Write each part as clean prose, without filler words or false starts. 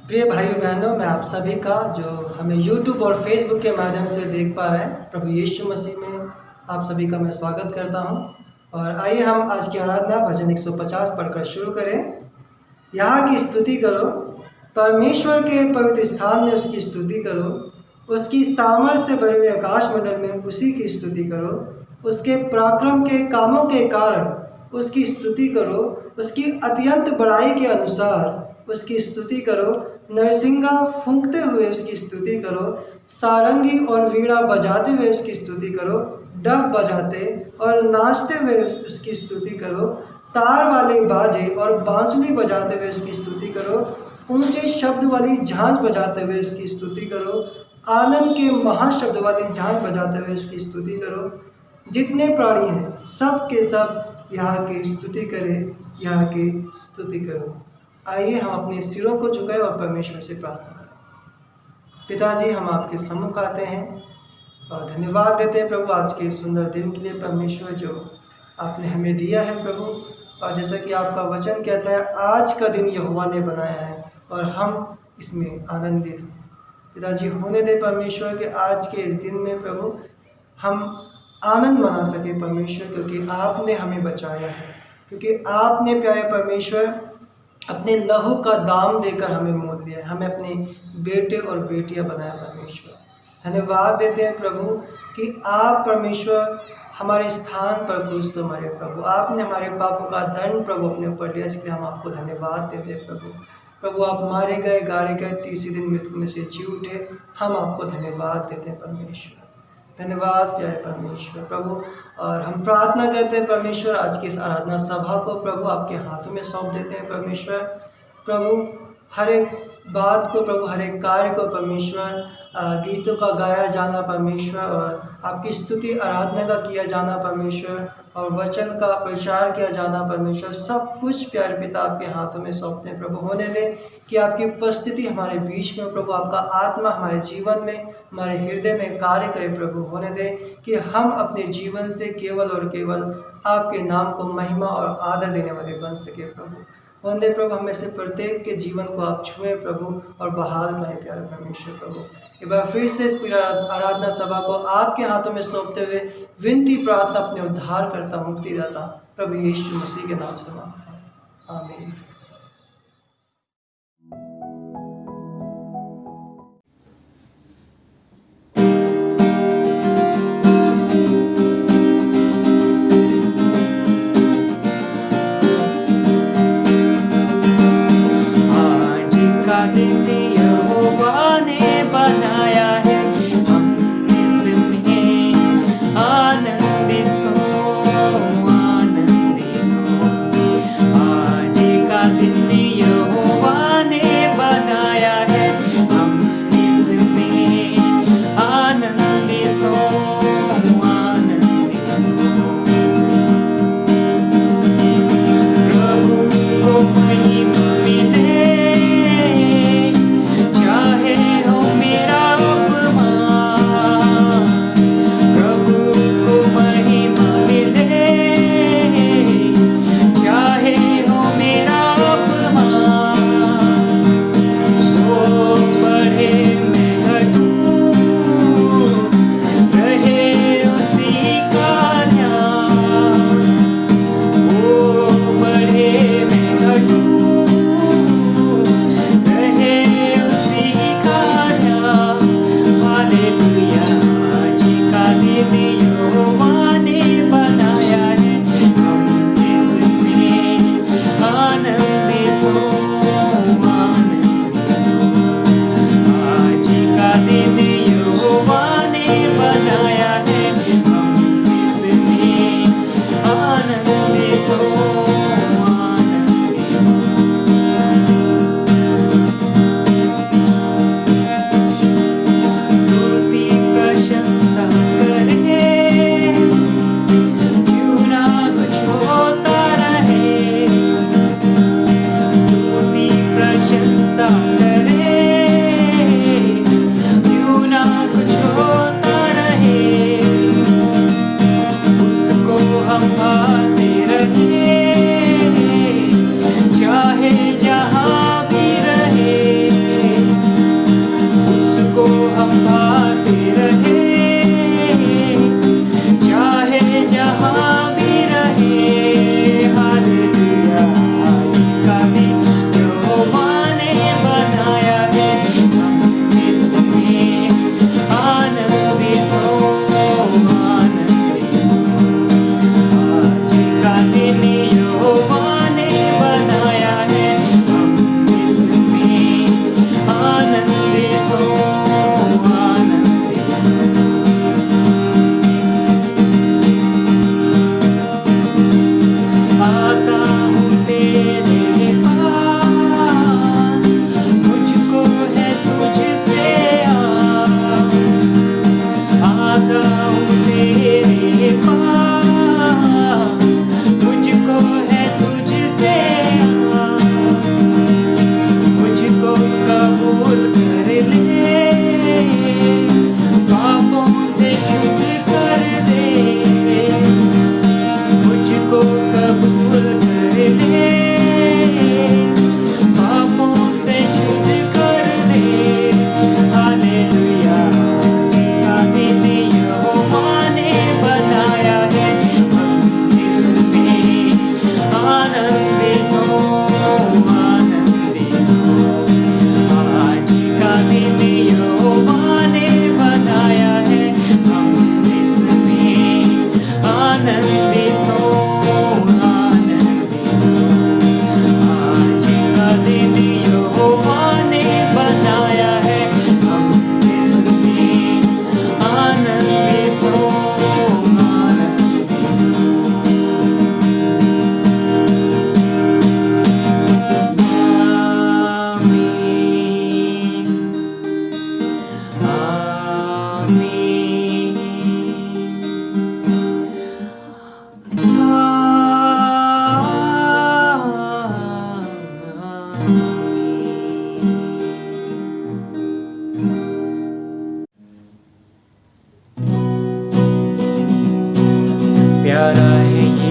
प्रिय भाइयों बहनों, मैं आप सभी का जो हमें YouTube और Facebook के माध्यम से देख पा रहे हैं, प्रभु यीशु मसीह में आप सभी का मैं स्वागत करता हूं। और आइए हम आज की आराधना भजन 150 पढ़कर शुरू करें। यहाँ की स्तुति करो, परमेश्वर के पवित्र स्थान में उसकी स्तुति करो, उसकी सामर्थ से भरे हुए आकाश मंडल में उसी की स्तुति करो, उसके पराक्रम के कामों के कारण उसकी स्तुति करो, उसकी अत्यंत बड़ाई के अनुसार उसकी स्तुति करो, नरसिंगा फूंकते हुए उसकी स्तुति करो, सारंगी और वीणा बजाते हुए उसकी स्तुति करो, डफ बजाते और नाचते हुए उसकी स्तुति करो, तार वाले बाजे और बांसुरी बजाते हुए उसकी स्तुति करो, ऊंचे शब्द वाली झांझ बजाते हुए उसकी स्तुति करो, आनंद के महाशब्द वाली झांझ बजाते हुए उसकी स्तुति करो। जितने प्राणी हैं सब के सब यहाँ की स्तुति करें, यहाँ की स्तुति करो। आइए हम अपने सिरों को झुकाएं और परमेश्वर से प्रार्थना करें। पिताजी, हम आपके सम्मुख आते हैं और धन्यवाद देते हैं प्रभु आज के सुंदर दिन के लिए परमेश्वर जो आपने हमें दिया है प्रभु। और जैसा कि आपका वचन कहता है, आज का दिन यहोवा ने बनाया है और हम इसमें आनंदित हैं। पिताजी, होने दे परमेश्वर के आज के इस दिन में प्रभु हम आनंद मना सके परमेश्वर, क्योंकि आपने हमें बचाया है, क्योंकि आपने प्यारे परमेश्वर अपने लहू का दाम देकर हमें मोल लिया है, हमें अपने बेटे और बेटियां बनाया परमेश्वर। धन्यवाद देते हैं प्रभु कि आप परमेश्वर हमारे स्थान पर क्रूस पर मरे प्रभु, आपने हमारे पापों का दंड प्रभु अपने ऊपर लिया, इसलिए हम आपको धन्यवाद देते हैं प्रभु। प्रभु, आप मारे गए, गाड़े गए, तीसरे दिन मृत्यु में से जी उठे, हम आपको धन्यवाद देते हैं परमेश्वर। धन्यवाद प्यारे परमेश्वर प्रभु। और हम प्रार्थना करते हैं परमेश्वर, आज की इस आराधना सभा को प्रभु आपके हाथों में सौंप देते हैं परमेश्वर। प्रभु, हर एक बात को प्रभु, हर एक कार्य को परमेश्वर, गीतों का गाया जाना परमेश्वर, और आपकी स्तुति आराधना का किया जाना परमेश्वर, और वचन का प्रचार किया जाना परमेश्वर, सब कुछ प्यारे पिता आपके हाथों में सौंपते हैं प्रभु। होने दें कि आपकी उपस्थिति हमारे बीच में प्रभु, आपका आत्मा हमारे जीवन में, हमारे हृदय में कार्य करे प्रभु। होने दें कि हम अपने जीवन से केवल और केवल आपके नाम को महिमा और आदर देने वाले बन सके प्रभु। होने दें प्रभु, हमें से प्रत्येक के जीवन को आप छुए प्रभु और बहाल करें प्यारे परमेश्वर प्रभु। एक बार फिर से इस पूरा आराधना सभा को आपके हाथों में सौंपते हुए विनती प्रार्थना अपने उद्धार करता, मुक्तिदाता प्रभु यीशु मसीह के नाम से मांगता हूं, आमीन। आनंदित हो, आज का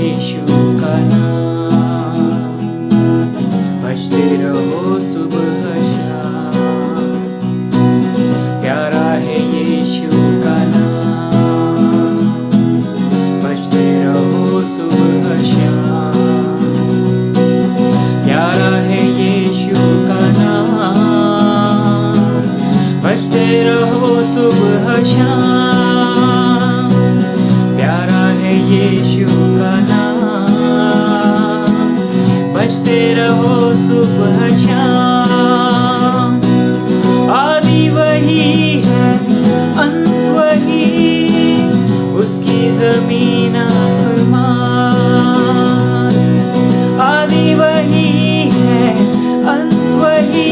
यीशु का नाम, बजते रहो सुबह शाम। प्यारा है यीशु का नाम, बजते रहो सुबह शाम। प्यारा है यीशु का नाम, बजते रहो सुबह शाम। प्यारा है यीशु का नाम, बजते रहो सुबह शाम। आदि वही है, अंत वही, उसकी जमीन आसमान। आदि वही है, अंत वही,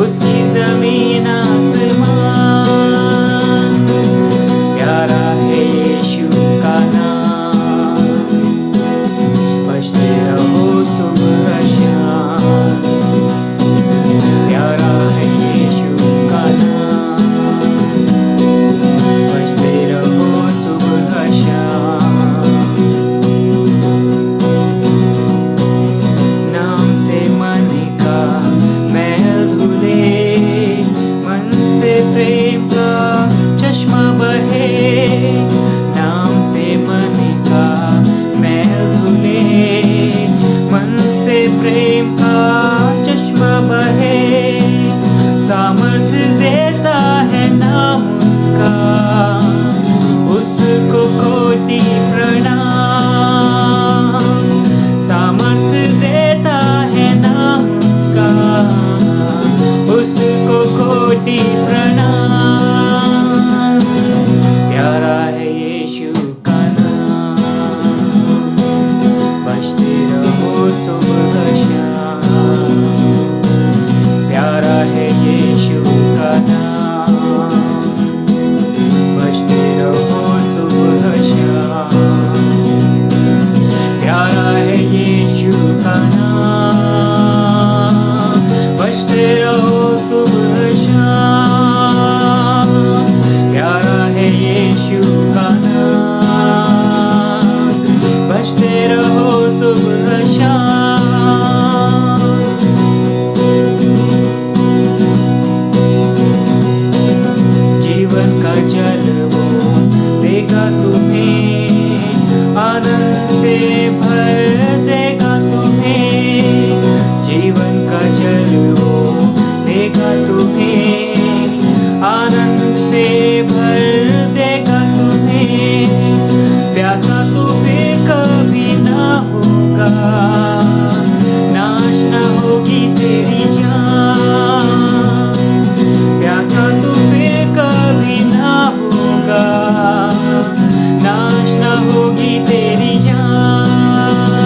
उसकी जमीन आसमान। प्यारा है यीशु का नाम, बजते रहो सुबह शाम। प्यारा है यीशु का नाम, बजते रहो सुबह शाम। नाम से मन का मैल धुले, मन से प्रेम का चश्मा बहे। नाम से मन का मैल धुले, मन से प्रेम का चश्मा बहे। सामर्थ्य देता है नाम उसका, उसको कोटि प्रणाम। सामर्थ्य देता है नाम उसका, उसको कोटि प्रणाम। प्यारा है यीशु का नाम, बजते रहो सुबह शाम। प्यारा है यीशु का नाम, बजते रहो सुबह शाम। प्यारा है यीशु का नाम, बजते रहो सुबह शाम। प्यारा है यीशु का नाम, बजते रहो सुबह शाम। जीवन का जल वो देगा तुम्हें, आनंद से भर देगा तुम्हें। जीवन का जल वो देगा तुम्हें, आनंद से भर देगा तुम्हें। प्यासा तो फिर कभी ना होगा, नाश ना होगी तेरी जान। प्यासा तो फिर कभी ना होगा, नाश ना होगी तेरी जान।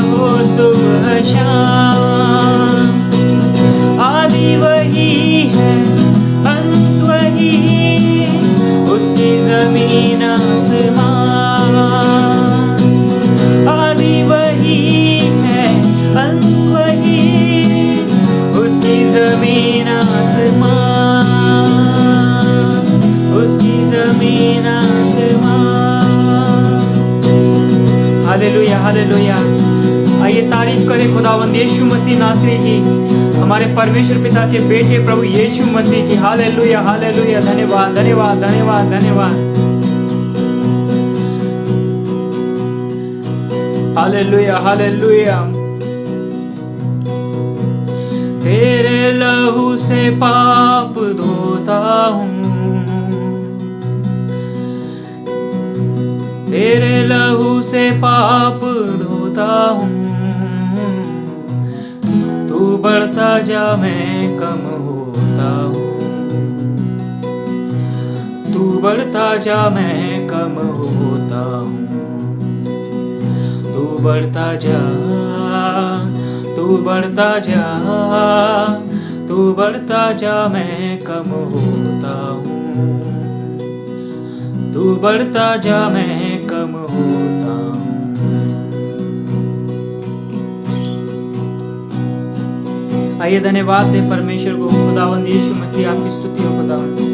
हो सुबह शाम। आदि वही है, अंत वही, उसकी जमीन आसमान। आदि वही है, अंत वही, उसकी जमीन आसमान, उसकी जमीन आसमान। Hallelujah hallelujah. आइए तारीफ करें खुदावंद यीशु मसीह नासरी की, हमारे परमेश्वर पिता के बेटे प्रभु यीशु मसीह की। Hallelujah hallelujah. धन्यवाद धन्यवाद धन्यवाद धन्यवाद। Hallelujah hallelujah. तेरे लहू से पाप धोता हूँ, तेरे लहू से पाप धोता हूँ। तू बढ़ता जा मैं कम होता हूँ, तू बढ़ता जा मैं कम होता हूँ। तू बढ़ता जा, तू बढ़ता जा, तू बढ़ता जा मैं कम होता हूँ। तू बढ़ता जा मैं कम होता हूँ। आइए धन्यवाद दे परमेश्वर को। खुदावंद यीशु मसीह आपकी स्तुति हो खुदावंद।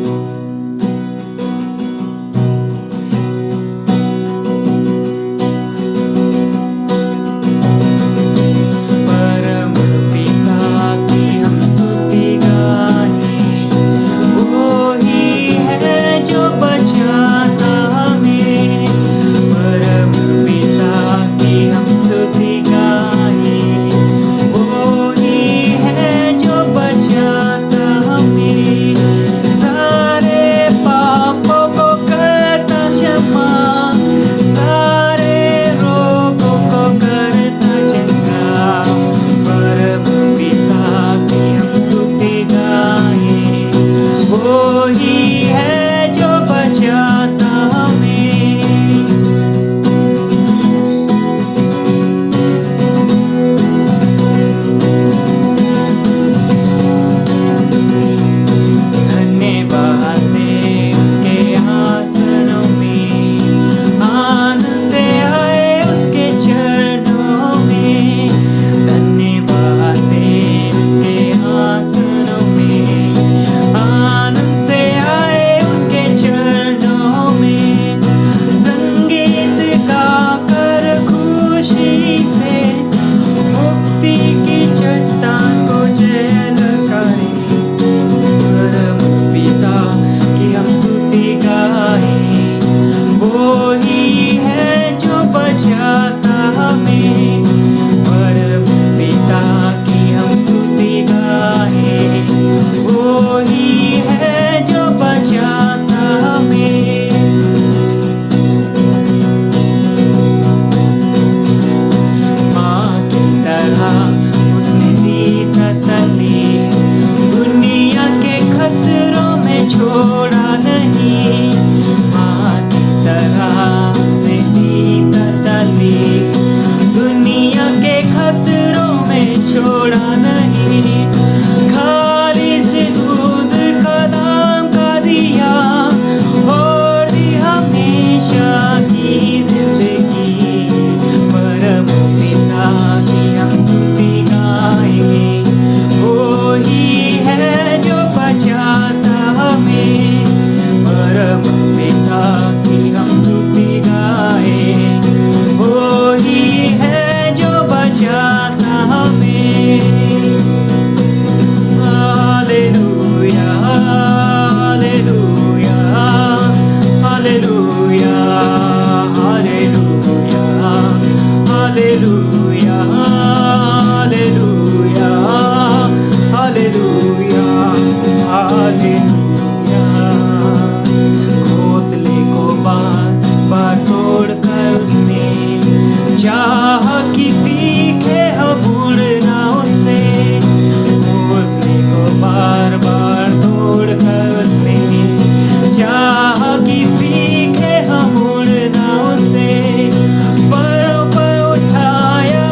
उठाया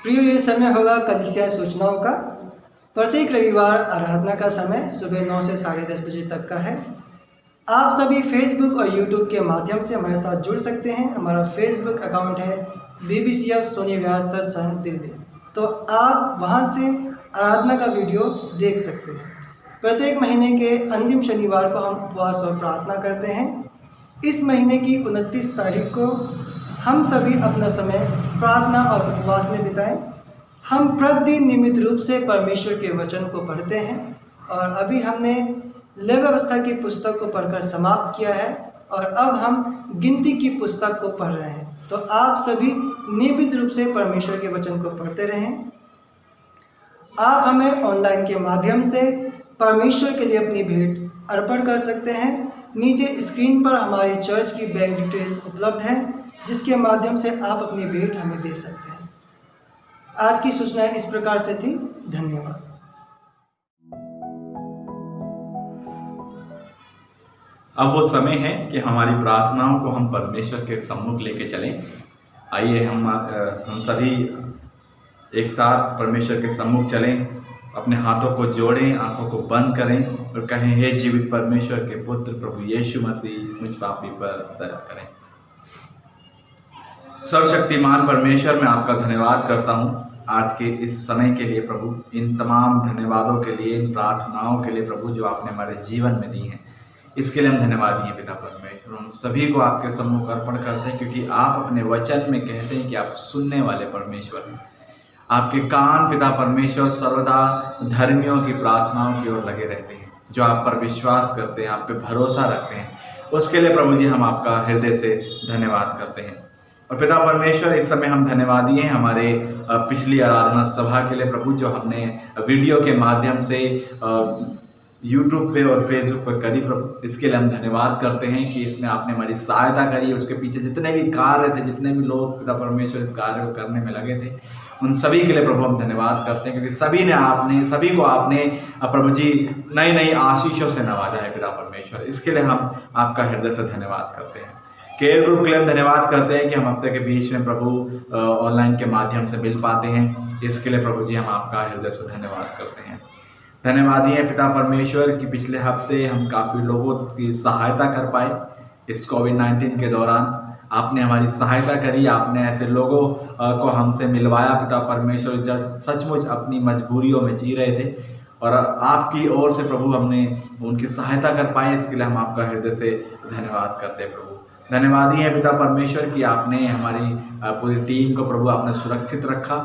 प्रियो, ये समय होगा कलीसिया सूचनाओं का। प्रत्येक रविवार आराधना का समय सुबह 9 से 10:30 बजे तक का है। आप सभी फेसबुक और यूट्यूब के माध्यम से हमारे साथ जुड़ सकते हैं। हमारा फेसबुक अकाउंट है BBCF सोनी विहार सत्संग दिल्ली, तो आप वहां से आराधना का वीडियो देख सकते हैं। प्रत्येक महीने के अंतिम शनिवार को हम उपवास और प्रार्थना करते हैं। इस महीने की 29 तारीख को हम सभी अपना समय प्रार्थना और उपवास में बिताएं। हम प्रतिदिन नियमित रूप से परमेश्वर के वचन को पढ़ते हैं और अभी हमने लेवी व्यवस्था की पुस्तक को पढ़कर समाप्त किया है और अब हम गिनती की पुस्तक को पढ़ रहे हैं। तो आप सभी नियमित रूप से परमेश्वर के वचन को पढ़ते रहें। आप हमें ऑनलाइन के माध्यम से परमेश्वर के लिए अपनी भेंट अर्पण कर सकते हैं। नीचे स्क्रीन पर हमारी चर्च की बैंक डिटेल्स उपलब्ध है, जिसके माध्यम से आप अपनी भेंट हमें दे सकते हैं। आज की सूचना इस प्रकार से थी। धन्यवाद। अब वो समय है कि हमारी प्रार्थनाओं को हम परमेश्वर के सम्मुख लेके चलें। आइए हम सभी एक साथ परमेश्वर के सम्मुख चलें, अपने हाथों को जोड़ें, आंखों को बंद करें और कहें, हे जीवित परमेश्वर के पुत्र प्रभु यीशु मसीह, मुझ पापी पर दया करें। सर्वशक्तिमान परमेश्वर, मैं आपका धन्यवाद करता हूँ आज के इस समय के लिए प्रभु, इन तमाम धन्यवादों के लिए, इन प्रार्थनाओं के लिए प्रभु जो आपने हमारे जीवन में दी हैं, इसके लिए हम धन्यवाद दिए पिता परमेश्वर। हम सभी को आपके सम्मुख अर्पण करते हैं, क्योंकि आप अपने वचन में कहते हैं कि आप सुनने वाले परमेश्वर हैं। आपके कान पिता परमेश्वर सर्वदा धर्मियों की प्रार्थनाओं की ओर लगे रहते हैं, जो आप पर विश्वास करते हैं, आप पे भरोसा रखते हैं। उसके लिए प्रभु जी हम आपका हृदय से धन्यवाद करते हैं। और पिता परमेश्वर, इस समय हम धन्यवादी हैं हमारे पिछली आराधना सभा के लिए प्रभु, जो हमने वीडियो के माध्यम से यूट्यूब पे और फेसबुक पर करी प्रभु। इसके लिए हम धन्यवाद करते हैं कि इसमें आपने हमारी सहायता करी। उसके पीछे जितने भी कार्य थे, जितने भी लोग पिता परमेश्वर इस कार्य को करने में लगे थे, उन सभी के लिए प्रभु हम धन्यवाद करते हैं, क्योंकि सभी को आपने प्रभु जी नई नई आशीषों से नवाजा है पिता परमेश्वर। इसके लिए हम आपका हृदय से धन्यवाद करते हैं। केयर ग्रुप के लिए हम धन्यवाद करते हैं कि हम हफ्ते के बीच में प्रभु ऑनलाइन के माध्यम से मिल पाते हैं। इसके लिए प्रभु जी हम आपका हृदय से धन्यवाद करते हैं। धन्यवादी है पिता परमेश्वर कि पिछले हफ्ते हम काफ़ी लोगों की सहायता कर पाए। इस कोविड-19 के दौरान आपने हमारी सहायता करी, आपने ऐसे लोगों को हमसे मिलवाया पिता परमेश्वर, जो सचमुच अपनी मजबूरियों में जी रहे थे, और आपकी ओर से प्रभु हमने उनकी सहायता कर पाए। इसके लिए हम आपका हृदय से धन्यवाद करते हैं प्रभु। धन्यवादी है पिता परमेश्वर कि आपने हमारी पूरी टीम को प्रभु आपने सुरक्षित रखा,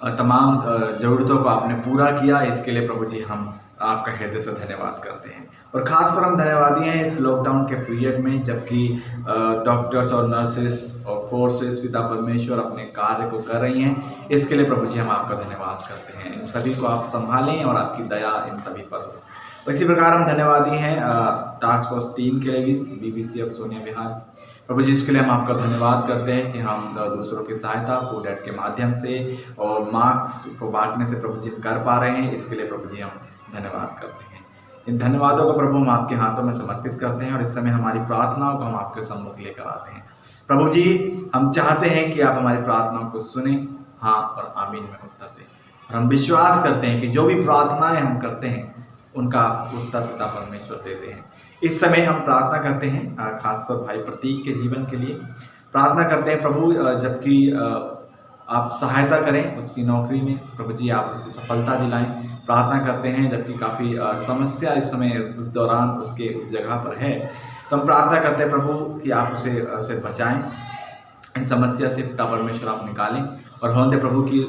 तमाम ज़रूरतों को आपने पूरा किया। इसके लिए प्रभु जी हम आपका हृदय से धन्यवाद करते हैं। और ख़ासकर हम धन्यवादी हैं इस लॉकडाउन के पीरियड में, जबकि डॉक्टर्स और नर्सेस और फोर्सेस पिता परमेश्वर अपने कार्य को कर रही हैं। इसके लिए प्रभु जी हम आपका धन्यवाद करते हैं। इन सभी को आप संभालें और आपकी दया इन सभी पर हो। इसी प्रकार हम धन्यवादी हैं टास्क फोर्स टीम के लिए भी, BBCF सोनी विहार प्रभु जी। इसके लिए हम आपका धन्यवाद करते हैं कि हम दूसरों की सहायता फूड एड के माध्यम से और मास्क को बांटने से प्रभु जी कर पा रहे हैं। इसके लिए प्रभु जी हम धन्यवाद करते हैं। इन धन्यवादों को प्रभु हम आपके हाथों में समर्पित करते हैं और इस समय हमारी प्रार्थनाओं को हम आपके सम्मुख लेकर आते हैं। प्रभु जी, हम चाहते हैं कि आप हमारी प्रार्थनाओं को सुने, हाँ और आमीन में उत्तर दें। और हम विश्वास करते हैं कि जो भी प्रार्थनाएं हम करते हैं उनका उत्तर पिता परमेश्वर देते हैं। इस समय हम प्रार्थना करते हैं खासतौर भाई प्रतीक के जीवन के लिए प्रार्थना करते हैं प्रभु, जबकि आप सहायता करें उसकी नौकरी में प्रभु जी, आप उसे सफलता दिलाएं। प्रार्थना करते हैं जबकि काफ़ी समस्या इस समय उस दौरान उसके उस जगह पर है, तो हम प्रार्थना करते हैं प्रभु कि आप उसे बचाएं, इन समस्या से पिता परमेश्वर आप निकालें और होने प्रभु की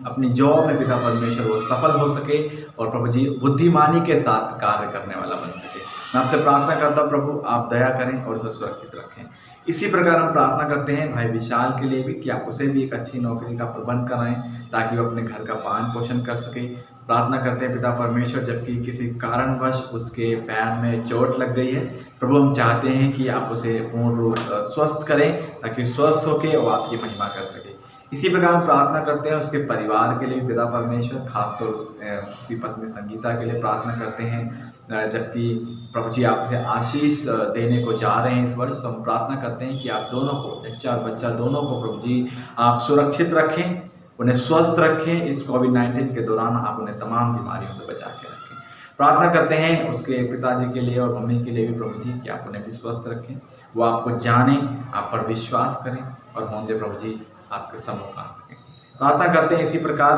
अपनी जॉब में पिता परमेश्वर वो सफल हो सके और प्रभु जी बुद्धिमानी के साथ कार्य करने वाला बन सके। मैं आपसे प्रार्थना करता हूँ प्रभु, आप दया करें और उसे सुरक्षित रखें। इसी प्रकार हम प्रार्थना करते हैं भाई विशाल के लिए भी कि आप उसे भी एक अच्छी नौकरी का प्रबंध कराएं ताकि वो अपने घर का पालन पोषण कर सके। प्रार्थना करते हैं पिता परमेश्वर, जबकि किसी कारणवश उसके पैर में चोट लग गई है प्रभु, हम चाहते हैं कि आप उसे पूर्ण रूप स्वस्थ करें ताकि स्वस्थ होकर वो आपकी महिमा कर सके। इसी प्रकार हम प्रार्थना करते हैं उसके परिवार के लिए पिता परमेश्वर, खासतौर उसकी पत्नी संगीता के लिए प्रार्थना करते हैं जबकि प्रभु जी आपसे आशीष देने को जा रहे हैं इस वर्ष, तो हम प्रार्थना करते हैं कि आप दोनों को, बच्चा और बच्चा दोनों को प्रभु जी आप सुरक्षित रखें, उन्हें स्वस्थ रखें। इस कोविड-19 के दौरान आप उन्हें तमाम बीमारियों से बचा के रखें। प्रार्थना करते हैं उसके पिताजी के लिए और मम्मी के लिए भी प्रभु जी कि आप उन्हें भी स्वस्थ रखें, वो आपको जानें, आप पर विश्वास करें और होंगे प्रभु जी आपके सम्मुख आ सकें। प्रार्थना करते हैं इसी प्रकार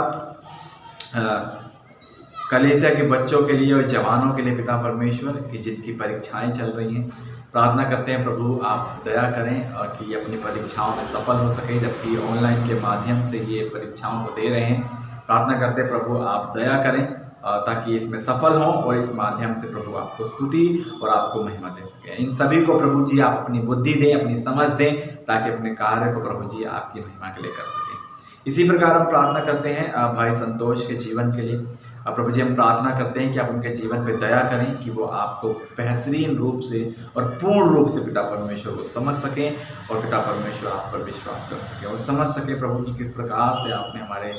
कलीसिया के बच्चों के लिए और जवानों के लिए पिता परमेश्वर की जिनकी परीक्षाएं चल रही हैं, प्रार्थना करते हैं प्रभु आप दया करें और कि अपनी परीक्षाओं में सफल हो सके, जबकि ऑनलाइन के माध्यम से ये परीक्षाओं को दे रहे हैं। प्रार्थना करते हैं प्रभु आप दया करें ताकि इसमें सफल हों और इस माध्यम से प्रभु आपको स्तुति और आपको महिमा दे सकें। इन सभी को प्रभु जी आप अपनी बुद्धि दें, अपनी समझ दें, ताकि अपने कार्य को प्रभु जी आपकी महिमा के लिए कर सकें। इसी प्रकार हम प्रार्थना करते हैं भाई संतोष के जीवन के लिए। प्रभु जी हम प्रार्थना करते हैं कि आप उनके जीवन पे दया करें कि वो आपको बेहतरीन रूप से और पूर्ण रूप से पिता परमेश्वर को समझ सकें और पिता परमेश्वर आप पर विश्वास कर सकें और समझ सकें प्रभु जी किस प्रकार से आपने हमारे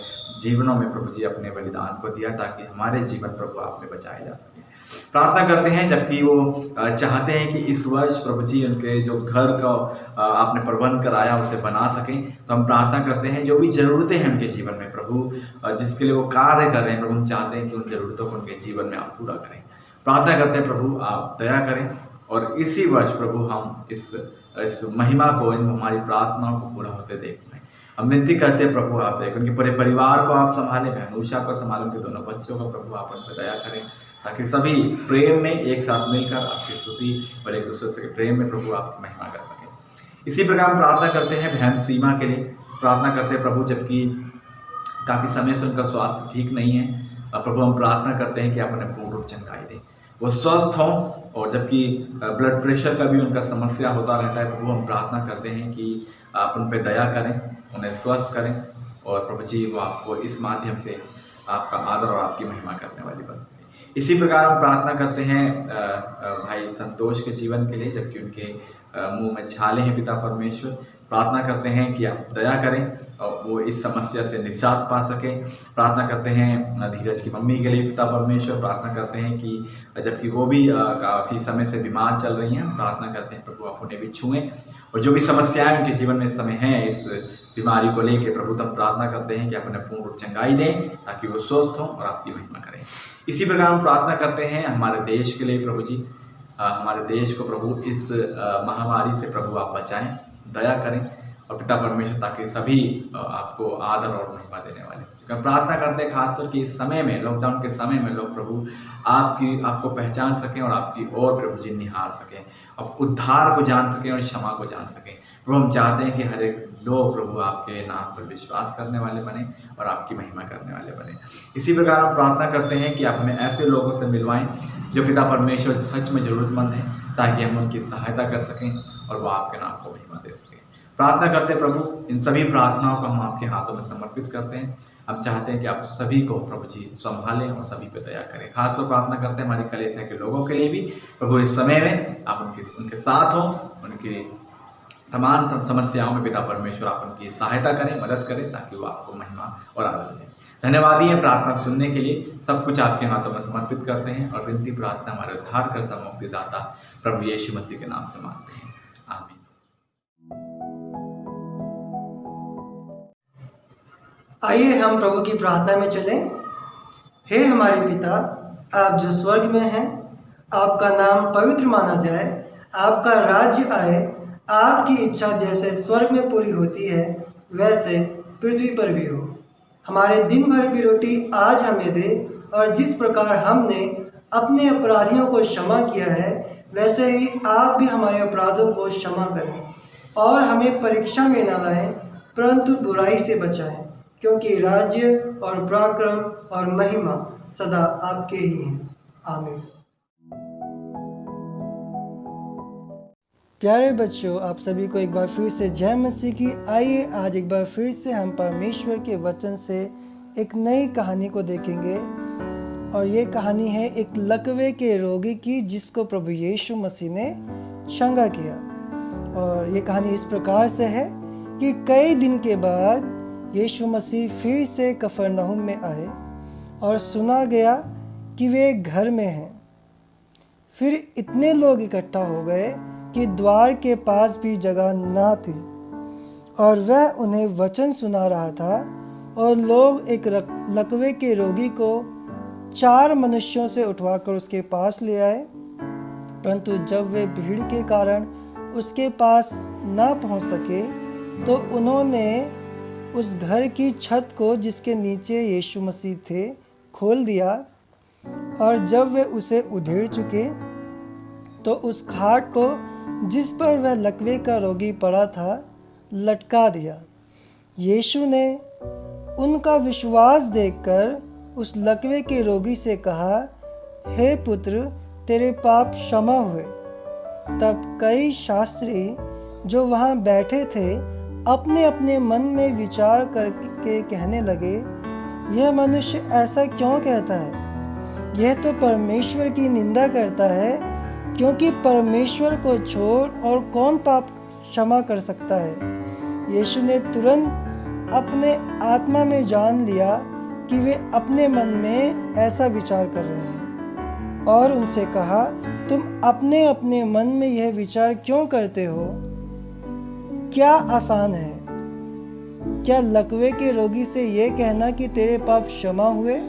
जीवनों में प्रभु जी अपने बलिदान को दिया ताकि हमारे जीवन प्रभु आप में बचाए जा सके। प्रार्थना करते हैं जबकि वो चाहते हैं कि इस वर्ष प्रभु जी उनके जो घर का आपने प्रबंध कराया उसे बना सकें, तो हम प्रार्थना करते हैं जो भी ज़रूरतें हैं उनके जीवन में प्रभु जिसके लिए वो कार्य कर रहे हैं प्रभु, हम चाहते हैं कि उन ज़रूरतों को उनके जीवन में आप पूरा करें। प्रार्थना करते हैं प्रभु आप दया करें और इसी वर्ष प्रभु हम इस महिमा को, इन हमारी प्रार्थनाओं को पूरा होते देख पाएँ। हम विनती करते हैं प्रभु आप देखें, उनके पूरे परिवार को आप संभालें, बहन उषा को संभालें, उनके दोनों बच्चों को प्रभु आप उन पर दया करें ताकि सभी प्रेम में एक साथ मिलकर आपकी स्तुति और एक दूसरे से प्रेम में प्रभु आपकी महिमा कर सकें। इसी प्रकार हम प्रार्थना करते हैं बहन सीमा के लिए। प्रार्थना करते हैं प्रभु जबकि काफ़ी समय से उनका स्वास्थ्य ठीक नहीं है, प्रभु हम प्रार्थना करते हैं कि आप उन्हें पूर्ण रूप चंगाई दें, वो स्वस्थ हों, और जबकि ब्लड प्रेशर का भी उनका समस्या होता रहता है प्रभु हम प्रार्थना करते हैं कि आप उन पर दया करें, उन्हें स्वस्थ करें और प्रभु जी वो आपको इस माध्यम से आपका आदर और आपकी महिमा करने वाली बन सके। इसी प्रकार हम प्रार्थना करते हैं भाई संतोष के जीवन के लिए जबकि उनके मुंह में छाले हैं पिता परमेश्वर। प्रार्थना करते हैं कि आप दया करें और वो इस समस्या से निजात पा सकें। प्रार्थना करते हैं धीरज की मम्मी के लिए पिता परमेश्वर। प्रार्थना करते हैं कि जबकि वो भी काफ़ी समय से बीमार चल रही हैं, प्रार्थना करते हैं प्रभु आप उन्हें भी छुएं और जो भी समस्याएं उनके जीवन में इस समय हैं इस बीमारी को लेकर प्रभु तब प्रार्थना करते हैं कि आप उन्हें पूर्ण रूप चंगाई दें ताकि वो स्वस्थ हों और आपकी महिमा करें। इसी प्रकार हम प्रार्थना करते हैं हमारे देश के लिए प्रभु जी, हमारे देश को प्रभु इस महामारी से प्रभु आप बचाएं, दया करें और पिता परमेश्वर ताकि सभी आपको आदर और महिमा देने वाले हो। प्रार्थना करते हैं खासतौर कि इस समय में, लॉकडाउन के समय में लोग प्रभु आपको पहचान सकें और आपकी ओर प्रभु जी निहार सकें, अब उद्धार को जान सकें और क्षमा को जान सकें। प्रभु हम चाहते हैं कि हर एक लोग प्रभु आपके नाम पर विश्वास करने वाले बने और आपकी महिमा करने वाले बने। इसी प्रकार हम प्रार्थना करते हैं कि आप हमें ऐसे लोगों से मिलवाएं जो पिता परमेश्वर सच में ज़रूरतमंद हैं ताकि हम उनकी सहायता कर सकें और वो आपके नाम को महिमा दे सकें। प्रार्थना करते हैं प्रभु इन सभी प्रार्थनाओं को हम आपके हाथों में समर्पित करते हैं। हम चाहते हैं कि आप सभी को प्रभु जी संभालें और सभी पे दया करें। खासतौर प्रार्थना करते हैं हमारी कलीसिया के लोगों के लिए भी प्रभु इस समय में आप उनके साथ हों, उनकी तमाम समस्याओं में पिता परमेश्वर आप उनकी सहायता करें, मदद करें ताकि वो आपको महिमा और आदर दें। धन्यवाद है प्रार्थना सुनने के लिए। सब कुछ आपके हाथों में समर्पित करते हैं और विनती प्रार्थना हमारे उद्धारकर्ता मुक्तिदाता प्रभु यीशु मसीह के नाम से मांगते हैं, आमीन। आइए हम प्रभु की प्रार्थना में चलें। हे हमारे पिता, आप जो स्वर्ग में हैं, आपका नाम पवित्र माना जाए, आपका राज्य आए, आपकी इच्छा जैसे स्वर्ग में पूरी होती है वैसे पृथ्वी पर भी हो। हमारे दिन भर की रोटी आज हमें दे और जिस प्रकार हमने अपने अपराधियों को क्षमा किया है वैसे ही आप भी हमारे अपराधों को क्षमा करें और हमें परीक्षा में न लाएं परंतु बुराई से बचाएं, क्योंकि राज्य और पराक्रम और महिमा सदा आपके ही हैं, आमीन। प्यारे बच्चों, आप सभी को एक बार फिर से जय मसीह की। आइए आज एक बार फिर से हम परमेश्वर के वचन से एक नई कहानी को देखेंगे और ये कहानी है एक लकवे के रोगी की जिसको प्रभु यीशु मसीह ने चंगा किया। और ये कहानी इस प्रकार से है कि कई दिन के बाद यीशु मसीह फिर से कफरनहूम में आए और सुना गया कि वे घर में हैं। फिर इतने लोग इकट्ठा हो गए कि द्वार के पास भी जगह ना थी, और वह उन्हें वचन सुना रहा था। और लोग एक लकवे के रोगी को 4 मनुष्यों से उठवाकर उसके पास ले आए, परंतु जब वे भीड़ के कारण उसके पास ना पहुंच सके, तो उन्होंने उस घर की छत को जिसके नीचे यीशु मसीह थे खोल दिया, और जब वे उसे उधेड़ चुके तो उस खाट को जिस पर वह लकवे का रोगी पड़ा था लटका दिया। यीशु ने उनका विश्वास देखकर उस लकवे के रोगी से कहा, हे पुत्र, तेरे पाप क्षमा हुए। तब कई शास्त्री जो वहाँ बैठे थे अपने अपने मन में विचार करके कहने लगे, यह मनुष्य ऐसा क्यों कहता है? यह तो परमेश्वर की निंदा करता है, क्योंकि परमेश्वर को छोड़ और कौन पाप क्षमा कर सकता है। यीशु ने तुरंत अपने आत्मा में जान लिया कि वे अपने मन में ऐसा विचार कर रहे हैं, और उनसे कहा, तुम अपने अपने मन में यह विचार क्यों करते हो? क्या आसान है, क्या लकवे के रोगी से यह कहना कि तेरे पाप क्षमा हुए,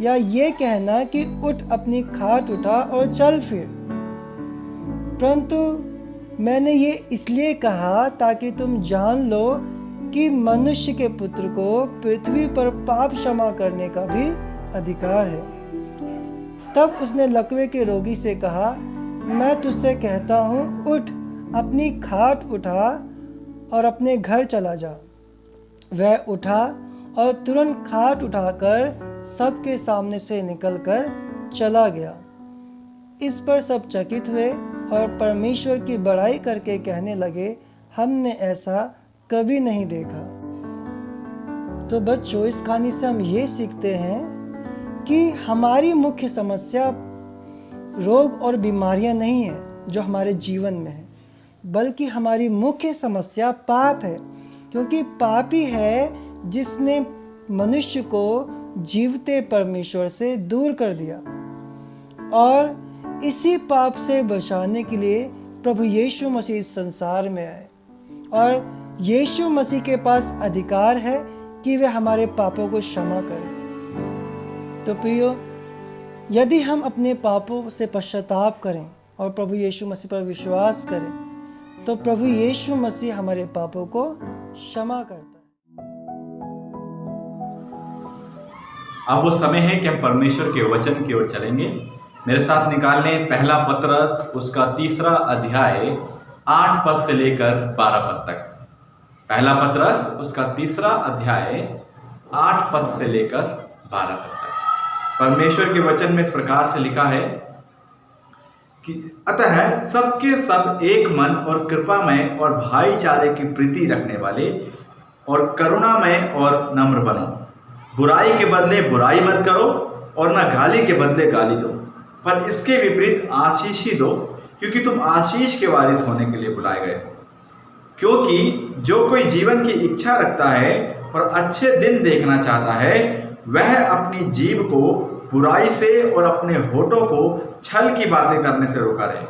या ये कहना कि उठ अपनी खाट उठा और चल फिर? परंतु मैंने ये इसलिए कहा ताकि तुम जान लो कि मनुष्य के पुत्र को पृथ्वी पर पाप क्षमा करने का भी अधिकार है। तब उसने लकवे के रोगी से कहा, मैं तुझसे कहता हूँ, उठ अपनी खाट उठा और अपने घर चला जा। वह उठा और तुरंत खाट उठाकर सबके सामने से निकलकर चला गया। इस पर सब चकित हुए और परमेश्वर की बड़ाई करके कहने लगे, हमने ऐसा कभी नहीं देखा। तो बच्चों, इस कहानी से हम ये सीखते हैं कि हमारी मुख्य समस्या रोग और बीमारियां नहीं है जो हमारे जीवन में है, बल्कि हमारी मुख्य समस्या पाप है, क्योंकि पापी है जिसने मनुष्य को जीवते परमेश्वर से दूर कर दिया। और इसी पाप से बचाने के लिए प्रभु यीशु मसीह इस संसार में आए, और यीशु मसीह के पास अधिकार है कि वे हमारे पापों को क्षमा करें। तो प्रियो, यदि हम अपने पापों से पश्चाताप करें और प्रभु यीशु मसीह पर विश्वास करें, तो प्रभु यीशु मसीह हमारे पापों को क्षमा करता है। अब वो समय है कि हम परमेश्वर के वचन की ओर चलेंगे। मेरे साथ निकाल लें पहला पतरस उसका 3 अध्याय 8 पद से लेकर 12 पद तक। पहला पतरस उसका 3 अध्याय 8 पद से लेकर 12 पद तक। परमेश्वर के वचन में इस प्रकार से लिखा है कि अतः सबके सब एक मन और कृपामय और भाईचारे की प्रीति रखने वाले और करुणामय और नम्र बनो। बुराई के बदले बुराई मत करो और न गाली के बदले गाली दो, पर इसके विपरीत आशीष ही दो, क्योंकि तुम आशीष के वारिस होने के लिए बुलाए गए हो। क्योंकि जो कोई जीवन की इच्छा रखता है और अच्छे दिन देखना चाहता है, वह अपनी जीभ को बुराई से और अपने होठों को छल की बातें करने से रोका रहे।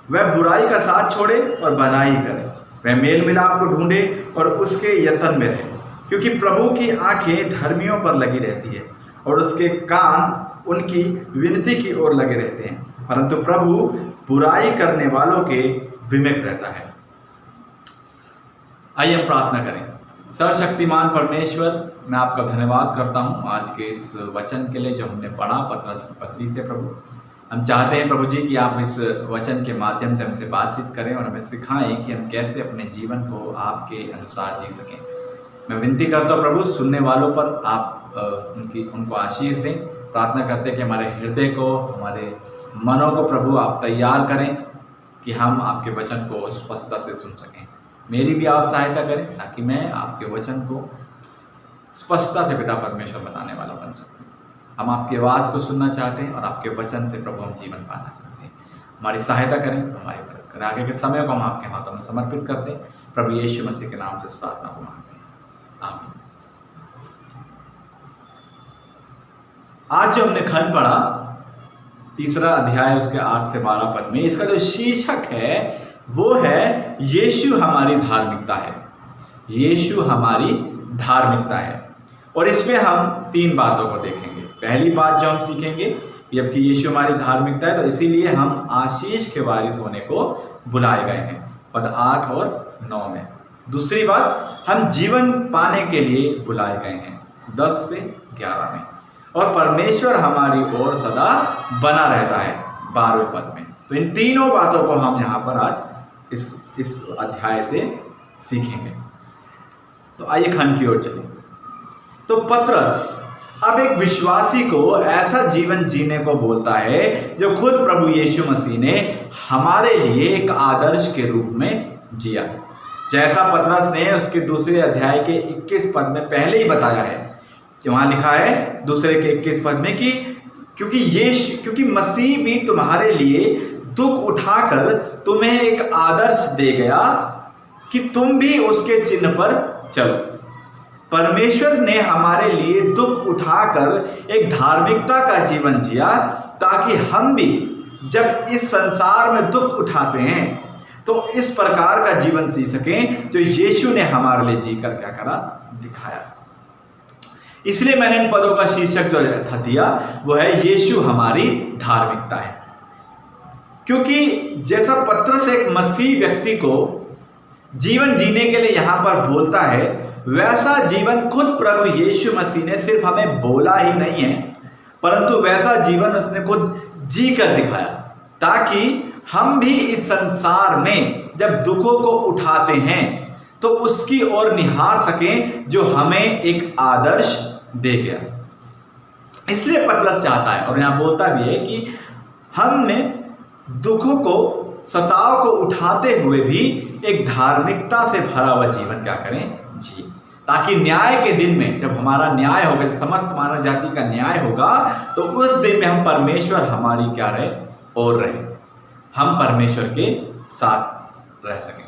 वह बुराई का साथ छोड़े और भलाई करे। वह मेल मिलाप को ढूंढे और उसके यत्न में रहे, क्योंकि प्रभु की आंखें धर्मियों पर लगी रहती है और उसके कान उनकी विनती की ओर लगे रहते हैं, परंतु प्रभु बुराई करने वालों के विमुख रहता है। आइए हम प्रार्थना करें। सर्वशक्तिमान परमेश्वर, मैं आपका धन्यवाद करता हूँ आज के इस वचन के लिए जो हमने पढ़ा पतरस की पत्री से। प्रभु, हम चाहते हैं प्रभु जी कि आप इस वचन के माध्यम से हमसे बातचीत करें और हमें सिखाएं कि हम कैसे अपने जीवन को आपके अनुसार जी सकें। मैं विनती करता हूँ प्रभु, सुनने वालों पर आप उनको आशीष दें। प्रार्थना करते हैं कि हमारे हृदय को, हमारे मनों को प्रभु आप तैयार करें कि हम आपके वचन को स्पष्टता से सुन सकें। मेरी भी आप सहायता करें ताकि मैं आपके वचन को स्पष्टता से पिता परमेश्वर बताने वाला बन सकूं। हम आपकी आवाज़ को सुनना चाहते हैं और आपके वचन से प्रभु हम जीवन पाना चाहते हैं। हमारी सहायता करें, हमारी मदद करें। आगे के समय को हम आपके हाथों में समर्पित करते हैं। प्रभु यीशु मसीह के नाम से इस प्रार्थना को मांगते हैं, आमीन। आज जो हमने खंड पढ़ा 3 अध्याय उसके 8 से 12 पद में इसका जो शीर्षक है वो है यीशु हमारी धार्मिकता है। यीशु हमारी धार्मिकता है। और इसमें हम 3 बातों को देखेंगे। पहली बात जो हम सीखेंगे, जबकि यीशु हमारी धार्मिकता है तो इसीलिए हम आशीष के वारिस होने को बुलाए गए हैं, पद 8 और 9 में। दूसरी बात, हम जीवन पाने के लिए बुलाए गए हैं, 10 से 11 में। और परमेश्वर हमारी ओर सदा बना रहता है, 12वें पद में। तो इन तीनों बातों को हम यहाँ पर आज इस अध्याय से सीखेंगे। तो आइए खंड की ओर चलें। तो पतरस अब एक विश्वासी को ऐसा जीवन जीने को बोलता है जो खुद प्रभु यीशु मसीह ने हमारे लिए एक आदर्श के रूप में जिया। जैसा पतरस ने उसके 2 अध्याय के 21 पद में पहले ही बताया है कि वहाँ लिखा है 2 के 21 पद में कि क्योंकि मसीह भी तुम्हारे लिए दुख उठाकर तुम्हें एक आदर्श दे गया कि तुम भी उसके चिन्ह पर चलो। परमेश्वर ने हमारे लिए दुख उठाकर एक धार्मिकता का जीवन जिया ताकि हम भी जब इस संसार में दुख उठाते हैं तो इस प्रकार का जीवन जी सकें जो यीशु ने हमारे लिए जीकर क्या करा, दिखाया। इसलिए मैंने इन पदों का शीर्षक जो था दिया वो है यीशु हमारी धार्मिकता है। क्योंकि जैसा पतरस एक मसीह व्यक्ति को जीवन जीने के लिए यहाँ पर बोलता है, वैसा जीवन खुद प्रभु यीशु मसीह ने सिर्फ हमें बोला ही नहीं है, परंतु वैसा जीवन उसने खुद जी कर दिखाया, ताकि हम भी इस संसार में जब दुखों को उठाते हैं तो उसकी ओर निहार सकें जो हमें एक आदर्श दे गया। इसलिए पतरस चाहता है और यहाँ बोलता भी है कि हमने दुखों को, सताव को उठाते हुए भी एक धार्मिकता से भरा हुआ जीवन क्या करें, जी, ताकि न्याय के दिन में जब हमारा न्याय होगा, समस्त मानव जाति का न्याय होगा, तो उस दिन में हम परमेश्वर हमारी क्या रहे और रहे, हम परमेश्वर के साथ रह सकें।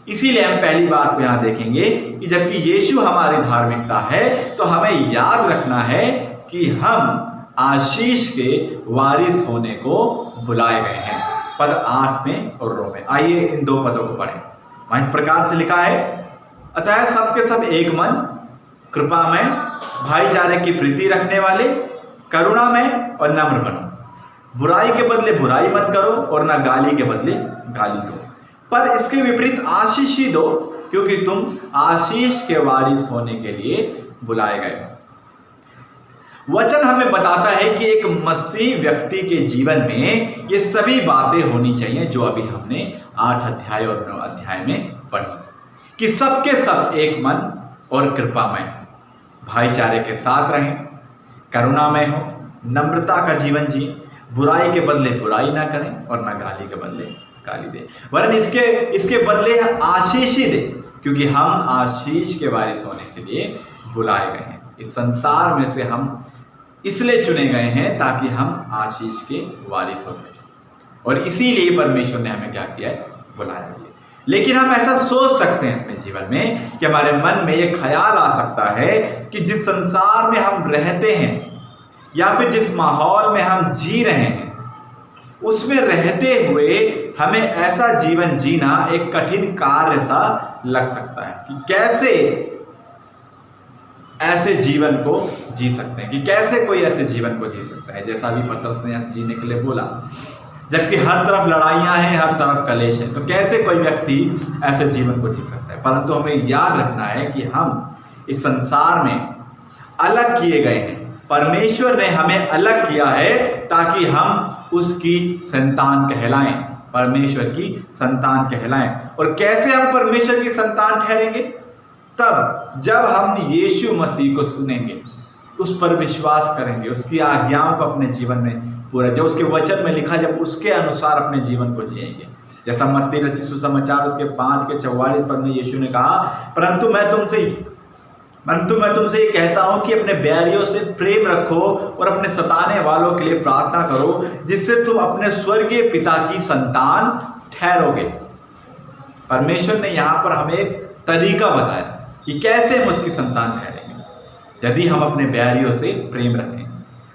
इसीलिए हम पहली बात को यहाँ देखेंगे कि जबकि यीशु हमारी धार्मिकता है तो हमें याद रखना है कि हम आशीष के वारिस होने को बुलाए गए हैं, पद 8 में और 9 में। आइए इन 2 पदों को पढ़ें। वहाँ इस प्रकार से लिखा है, अतः सबके सब एक मन, कृपा में, भाईचारे की प्रीति रखने वाले, करुणा में और नम्र बनो। बुराई के बदले बुराई मत करो और न गाली के बदले गाली दो, पर इसके विपरीत आशीष ही दो, क्योंकि तुम आशीष के वारिस होने के लिए बुलाए गए हो। वचन हमें बताता है कि एक मसीह व्यक्ति के जीवन में ये सभी बातें होनी चाहिए जो अभी हमने 8 अध्याय और 9 अध्याय में पढ़ी, कि सबके सब एक मन और कृपामय हो, भाईचारे के साथ रहें, करुणामय हो, नम्रता का जीवन जिए, बुराई के बदले बुराई ना करें और ना गाली के बदले गाली दें, वरन इसके बदले आशीष ही दें, क्योंकि हम आशीष के वारिस होने के लिए बुलाए गए हैं। इस संसार में से हम इसलिए चुने गए हैं ताकि हम आशीष के वारिस हो सकें, और इसीलिए परमेश्वर ने हमें क्या किया है, बुलाया है। लेकिन हम ऐसा सोच सकते हैं अपने जीवन में कि हमारे मन में ये ख्याल आ सकता है कि जिस संसार में हम रहते हैं या फिर जिस माहौल में हम जी रहे हैं उसमें रहते हुए हमें ऐसा जीवन जीना एक कठिन कार्य सा लग सकता है कि कैसे ऐसे जीवन को जी सकते हैं, कि कैसे कोई ऐसे जीवन को जी सकता है जैसा अभी पतरस ने जीने के लिए बोला। जबकि हर तरफ लड़ाइयाँ हैं, हर तरफ कलेश है, तो कैसे कोई व्यक्ति ऐसे जीवन को जी सकता है। परंतु हमें याद रखना है कि हम इस संसार में अलग किए गए हैं, परमेश्वर ने हमें अलग किया है ताकि हम उसकी संतान कहलाएं, परमेश्वर की संतान कहलाएं। और कैसे हम परमेश्वर की संतान ठहरेंगे? तब जब हम यीशु मसीह को सुनेंगे, उस पर विश्वास करेंगे, उसकी आज्ञाओं को अपने जीवन में पूरा, जब उसके वचन में लिखा, जब उसके अनुसार अपने जीवन को जिएंगे। जैसा मत्ती रचित सुसमाचार उसके 5 के 44 पद में यीशु ने कहा, परंतु मैं तुमसे ये कहता हूं कि अपने बैरियों से प्रेम रखो और अपने सताने वालों के लिए प्रार्थना करो, जिससे तुम अपने स्वर्गीय पिता की संतान ठहरोगे। परमेश्वर ने यहाँ पर हमें एक तरीका बताया कि कैसे हम उसकी संतान ठहरेंगे। यदि हम अपने बैरियों से प्रेम रखें,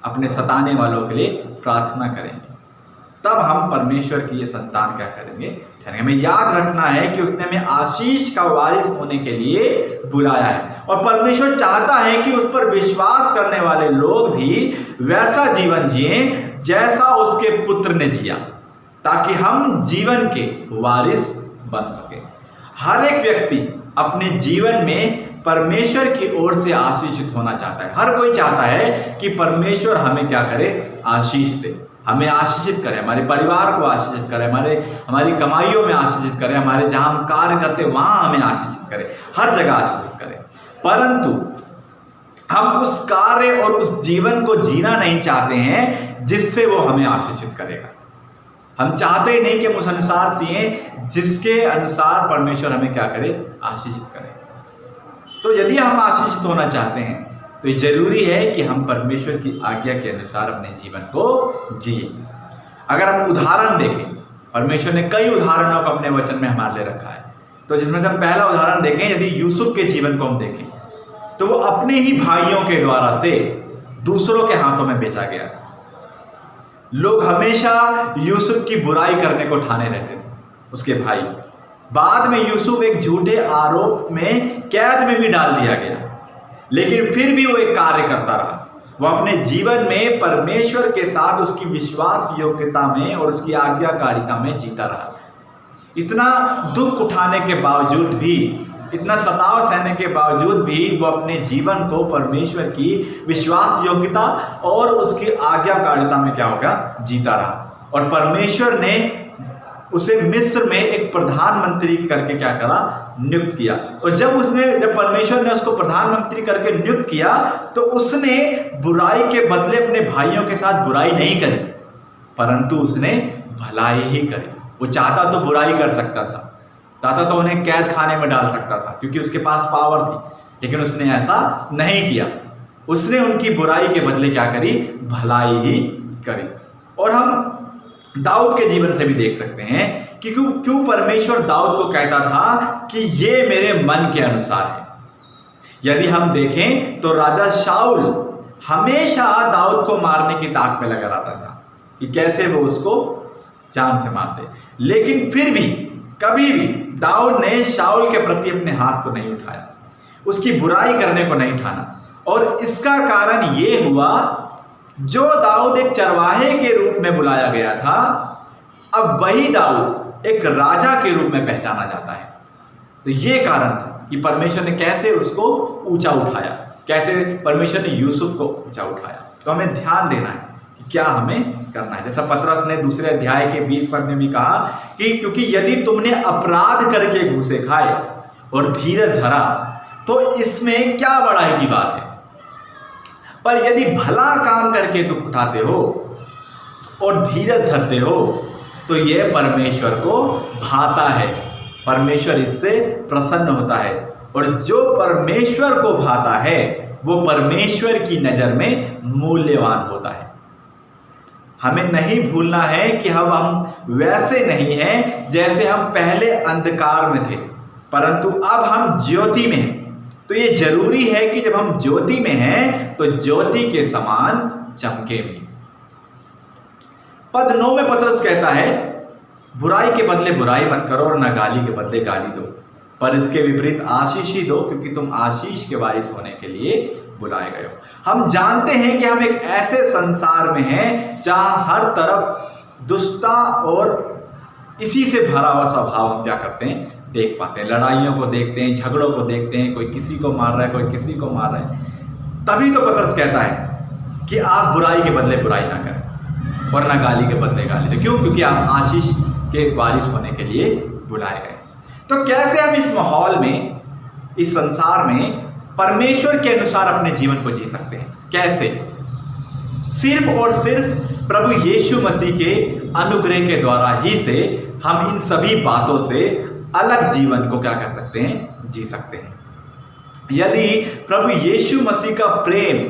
अपने सताने वालों के लिए प्रार्थना करेंगे, तब हम परमेश्वर की ये संतान क्या करेंगे, ठहरेंगे। हमें याद रखना है कि उसने हमें आशीष का वारिस होने के लिए बुलाया है, और परमेश्वर चाहता है कि उस पर विश्वास करने वाले लोग भी वैसा जीवन जिए जैसा उसके पुत्र ने जिया, ताकि हम जीवन के वारिस बन सके। हर एक व्यक्ति अपने जीवन में परमेश्वर की ओर से आशीषित होना चाहता है। हर कोई चाहता है कि परमेश्वर हमें क्या करे, आशीष दे, हमें आशीषित करे, हमारे परिवार को आशीषित करे, हमारी कमाइयों में आशीषित करे, हमारे जहां हम कार्य करते वहां हमें आशीषित करे, हर जगह आशीषित करे। परंतु हम उस कार्य और उस जीवन को जीना नहीं चाहते हैं जिससे वो हमें आशीषित करेगा। हम चाहते ही नहीं कि हम उस अनुसार जिए जिसके अनुसार परमेश्वर हमें क्या करे, आशीषित करे। तो यदि हम आशीषित होना चाहते हैं तो ये जरूरी है कि हम परमेश्वर की आज्ञा के अनुसार अपने जीवन को जिए। अगर हम उदाहरण देखें, परमेश्वर ने कई उदाहरणों को अपने वचन में हमारे लिए रखा है। तो जिसमें से हम पहला उदाहरण देखें, यदि यूसुफ के जीवन को हम देखें तो वो अपने ही भाइयों के द्वारा से दूसरों के हाथों में बेचा गया था। लोग हमेशा यूसुफ की बुराई करने को ठाने रहते थे, उसके भाई। बाद में यूसुफ एक झूठे आरोप में कैद में भी डाल दिया गया, लेकिन फिर भी वो एक कार्य करता रहा। वो अपने जीवन में परमेश्वर के साथ उसकी विश्वास योग्यता में और उसकी आज्ञाकारिता में जीता रहा। इतना दुख उठाने के बावजूद भी, इतना सताव सहने के बावजूद भी वो अपने जीवन को परमेश्वर की विश्वास योग्यता और उसकी आज्ञाकारिता में क्या होगा, जीता रहा। और परमेश्वर ने उसे मिस्र में एक प्रधानमंत्री करके क्या करा, नियुक्त किया। और जब परमेश्वर ने उसको प्रधानमंत्री करके नियुक्त किया तो उसने बुराई के बदले अपने भाइयों के साथ बुराई नहीं करी, परंतु उसने भलाई ही करी। वो चाहता तो बुराई कर सकता था, चाहता तो उन्हें कैद खाने में डाल सकता था क्योंकि उसके पास पावर थी, लेकिन उसने ऐसा नहीं किया। उसने उनकी बुराई के बदले क्या करी, भलाई ही करी। और हम दाऊद के जीवन से भी देख सकते हैं कि क्यों परमेश्वर दाऊद को कहता था कि ये मेरे मन के अनुसार है। यदि हम देखें तो राजा शाऊल हमेशा दाऊद को मारने की ताक में लगा रहता था कि कैसे वो उसको जान से मार दे, लेकिन फिर भी कभी भी दाऊद ने शाऊल के प्रति अपने हाथ को नहीं उठाया, उसकी बुराई करने को नहीं ठाना। और इसका कारण ये हुआ, जो दाऊद एक चरवाहे के रूप में बुलाया गया था, अब वही दाऊद एक राजा के रूप में पहचाना जाता है। तो ये कारण था कि परमेश्वर ने कैसे उसको ऊंचा उठाया, कैसे परमेश्वर ने यूसुफ को ऊंचा उठाया। तो हमें ध्यान देना है कि क्या हमें करना है। जैसा पतरस ने दूसरे अध्याय के 20 पद में भी कहा कि क्योंकि यदि तुमने अपराध करके घूसे खाए और धीरज धरा तो इसमें क्या बड़ाई की बात है, पर यदि भला काम करके तुम उठाते हो और धीरज धरते हो तो यह परमेश्वर को भाता है, परमेश्वर इससे प्रसन्न होता है। और जो परमेश्वर को भाता है वो परमेश्वर की नज़र में मूल्यवान होता है। हमें नहीं भूलना है कि हम वैसे नहीं हैं जैसे हम पहले अंधकार में थे, परंतु अब हम ज्योति में हैं। तो ये जरूरी है कि जब हम ज्योति में हैं तो ज्योति के समान चमके भी। पद 9 में पतरस कहता है, बुराई के बदले बुराई मत करो और न गाली के बदले गाली दो, पर इसके विपरीत आशीष ही दो, क्योंकि तुम आशीष के वारिस होने के लिए बुलाए गए हो। हम जानते हैं कि हम एक ऐसे संसार में हैं जहां हर तरफ दुष्टता और इसी से भरा हुआ स्वभाव हम क्या करते हैं, देख पाते हैं। लड़ाइयों को देखते हैं, झगड़ों को देखते हैं, कोई किसी को मार रहा है, कोई किसी को मार रहा है। तभी तो पतरस कहता है कि आप बुराई के बदले बुराई ना करें और ना गाली के बदले गाली दो। क्यों? क्योंकि आप आशीष के वारिस होने के लिए बुलाए गए। तो कैसे हम इस माहौल में, इस संसार में परमेश्वर के अनुसार अपने जीवन को जी सकते हैं? कैसे? सिर्फ और सिर्फ प्रभु यीशु मसीह के अनुग्रह के द्वारा ही से हम इन सभी बातों से अलग जीवन को क्या कर सकते हैं, जी सकते हैं। यदि प्रभु यीशु मसीह का प्रेम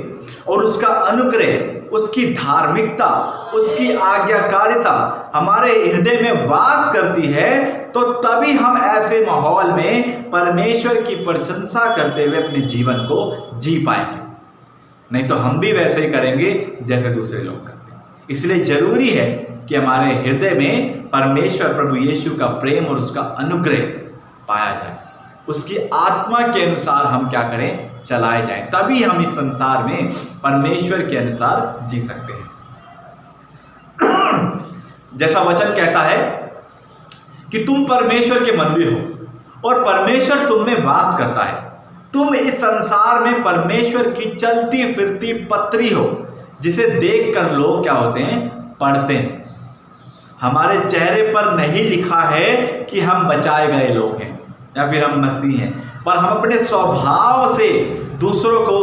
और उसका अनुग्रह, उसकी धार्मिकता, उसकी आज्ञाकारिता हमारे हृदय में वास करती है तो तभी हम ऐसे माहौल में परमेश्वर की प्रशंसा करते हुए अपने जीवन को जी पाएंगे। नहीं तो हम भी वैसे ही करेंगे जैसे दूसरे लोग करते हैं। इसलिए जरूरी है कि हमारे हृदय में परमेश्वर प्रभु यीशु का प्रेम और उसका अनुग्रह पाया जाए, उसकी आत्मा के अनुसार हम क्या करें, चलाए जाएं, तभी हम इस संसार में परमेश्वर के अनुसार जी सकते हैं। जैसा वचन कहता है कि तुम परमेश्वर के मंदिर हो और परमेश्वर तुम में वास करता है। तुम इस संसार में परमेश्वर की चलती फिरती पत्री हो, जिसे देखकर लोग क्या होते हैं, पढ़ते हैं। हमारे चेहरे पर नहीं लिखा है कि हम बचाए गए लोग हैं या फिर हम मसीह हैं, पर हम अपने स्वभाव से दूसरों को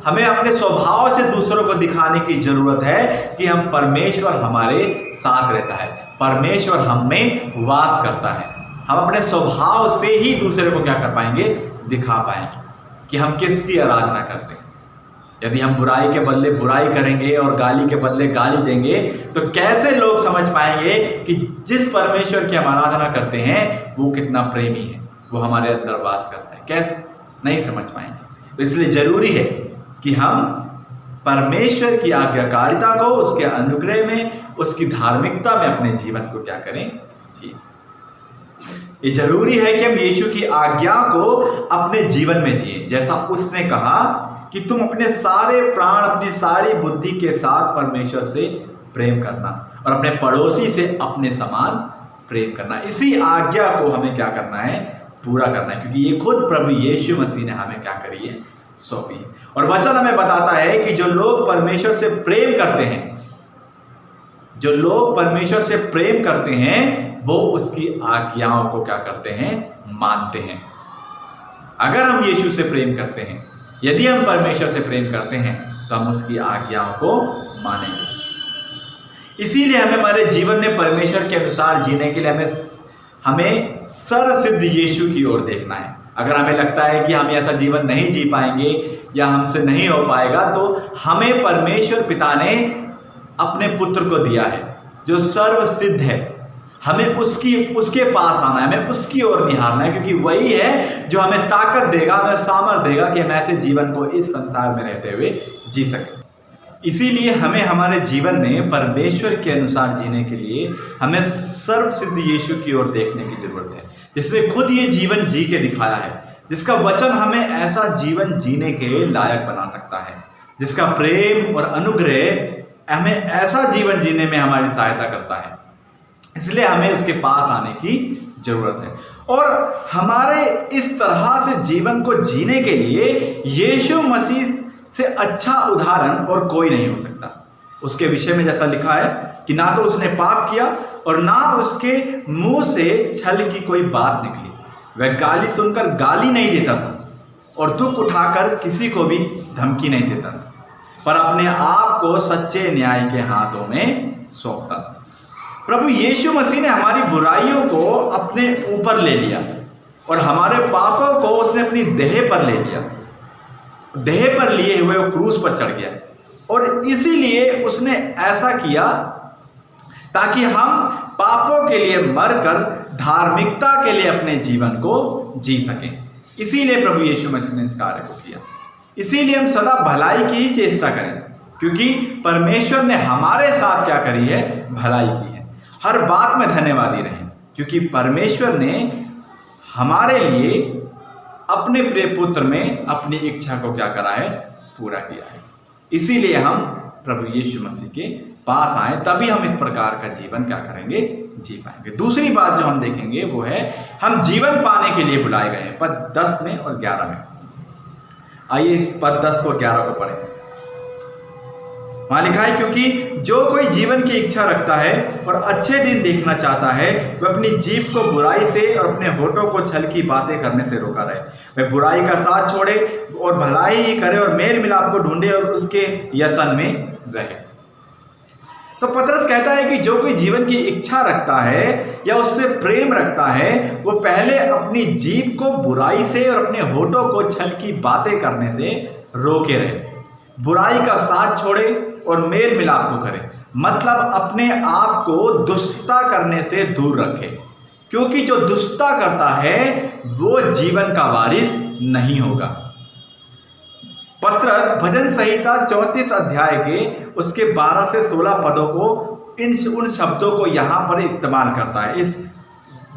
हमें अपने स्वभाव से दूसरों को दिखाने की जरूरत है कि हम परमेश्वर हमारे साथ रहता है, परमेश्वर हम में वास करता है। हम अपने स्वभाव से ही दूसरे को क्या कर पाएंगे, दिखा पाएंगे कि हम किसकी आराधना करते हैं। यदि हम बुराई के बदले बुराई करेंगे और गाली के बदले गाली देंगे तो कैसे लोग समझ पाएंगे कि जिस परमेश्वर की हम आराधना करते हैं वो कितना प्रेमी है, वो हमारे अंदर वास करता है, कैसे नहीं समझ पाएंगे। तो इसलिए जरूरी है कि हम परमेश्वर की आज्ञाकारिता को, उसके अनुग्रह में, उसकी धार्मिकता में अपने जीवन को क्या करें, जी। ये जरूरी है कि हम यीशु की आज्ञा को अपने जीवन में जिए, जैसा उसने कहा कि तुम अपने सारे प्राण, अपनी सारी बुद्धि के साथ परमेश्वर से प्रेम करना और अपने पड़ोसी से अपने समान प्रेम करना। इसी आज्ञा को हमें क्या करना है, पूरा करना है, क्योंकि ये खुद प्रभु यीशु मसीह ने हमें क्या करी है, सौंपी है। और वचन हमें बताता है कि जो लोग परमेश्वर से प्रेम करते हैं, जो लोग परमेश्वर से प्रेम करते हैं, वो उसकी आज्ञाओं को क्या करते हैं, मानते हैं। अगर हम यीशु से प्रेम करते हैं, यदि हम परमेश्वर से प्रेम करते हैं, तो हम उसकी आज्ञाओं को मानेंगे। इसीलिए हमें हमारे जीवन में परमेश्वर के अनुसार जीने के लिए हमें सर्वसिद्ध यीशु की ओर देखना है। अगर हमें लगता है कि हम ऐसा जीवन नहीं जी पाएंगे या हमसे नहीं हो पाएगा, तो हमें परमेश्वर पिता ने अपने पुत्र को दिया है जो सर्वसिद्ध है। हमें उसके पास आना है, हमें उसकी ओर निहारना है, क्योंकि वही है जो हमें ताकत देगा, हमें सामर्थ देगा कि हम ऐसे जीवन को इस संसार में रहते हुए जी सकें। इसीलिए हमें हमारे जीवन में परमेश्वर के अनुसार जीने के लिए हमें सर्वसिद्ध यीशु की ओर देखने की जरूरत है, जिसने खुद ये जीवन जी के दिखाया है, जिसका वचन हमें ऐसा जीवन जीने के लायक बना सकता है, जिसका प्रेम और अनुग्रह हमें ऐसा जीवन जीने में हमारी सहायता करता है। इसलिए हमें उसके पास आने की जरूरत है। और हमारे इस तरह से जीवन को जीने के लिए यीशु मसीह से अच्छा उदाहरण और कोई नहीं हो सकता। उसके विषय में जैसा लिखा है कि ना तो उसने पाप किया और ना उसके मुंह से छल की कोई बात निकली। वह गाली सुनकर गाली नहीं देता था और दुख उठाकर किसी को भी धमकी नहीं देता था, पर अपने आप को सच्चे न्याय के हाथों में सौंपता था। प्रभु यीशु मसीह ने हमारी बुराइयों को अपने ऊपर ले लिया और हमारे पापों को उसने अपनी देह पर ले लिया। देह पर लिए हुए वो क्रूस पर चढ़ गया और इसीलिए उसने ऐसा किया ताकि हम पापों के लिए मरकर धार्मिकता के लिए अपने जीवन को जी सकें। इसीलिए प्रभु यीशु मसीह ने इस कार्य को किया। इसीलिए हम सदा भलाई की ही चेष्टा करें, क्योंकि परमेश्वर ने हमारे साथ क्या करी है, भलाई की है। हर बात में धन्यवादी रहें, क्योंकि परमेश्वर ने हमारे लिए अपने प्रिय पुत्र में अपनी इच्छा को क्या करा है, पूरा किया है। इसीलिए हम प्रभु यीशु मसीह के पास आए, तभी हम इस प्रकार का जीवन क्या करेंगे, जी पाएंगे। दूसरी बात जो हम देखेंगे वो है हम जीवन पाने के लिए बुलाए गए हैं। पद 10 में और 11 में, आइए इस पद 10 और 11 को पढ़ें। वहां लिखा है, क्योंकि जो कोई जीवन की इच्छा रखता है और अच्छे दिन देखना चाहता है, वह अपनी जीभ को बुराई से और अपने होठों को छल की बातें करने से रोका रहे। वह बुराई का साथ छोड़े और भलाई ही करे और मेल मिलाप को ढूंढे और उसके यत्न में रहे। तो पतरस कहता है कि जो कोई जीवन की इच्छा रखता है या उससे प्रेम रखता है, वो पहले अपनी जीभ को बुराई से और अपने होठों को छल की बातें करने से रोके रहे, बुराई का साथ छोड़े और मेल मिलाप को करे, मतलब अपने आप को दुष्टता करने से दूर रखे, क्योंकि जो दुष्टता करता है वो जीवन का वारिस नहीं होगा। पतरस भजन संहिता 34 अध्याय के उसके 12 से 16 पदों को उन शब्दों को यहाँ पर इस्तेमाल करता है इस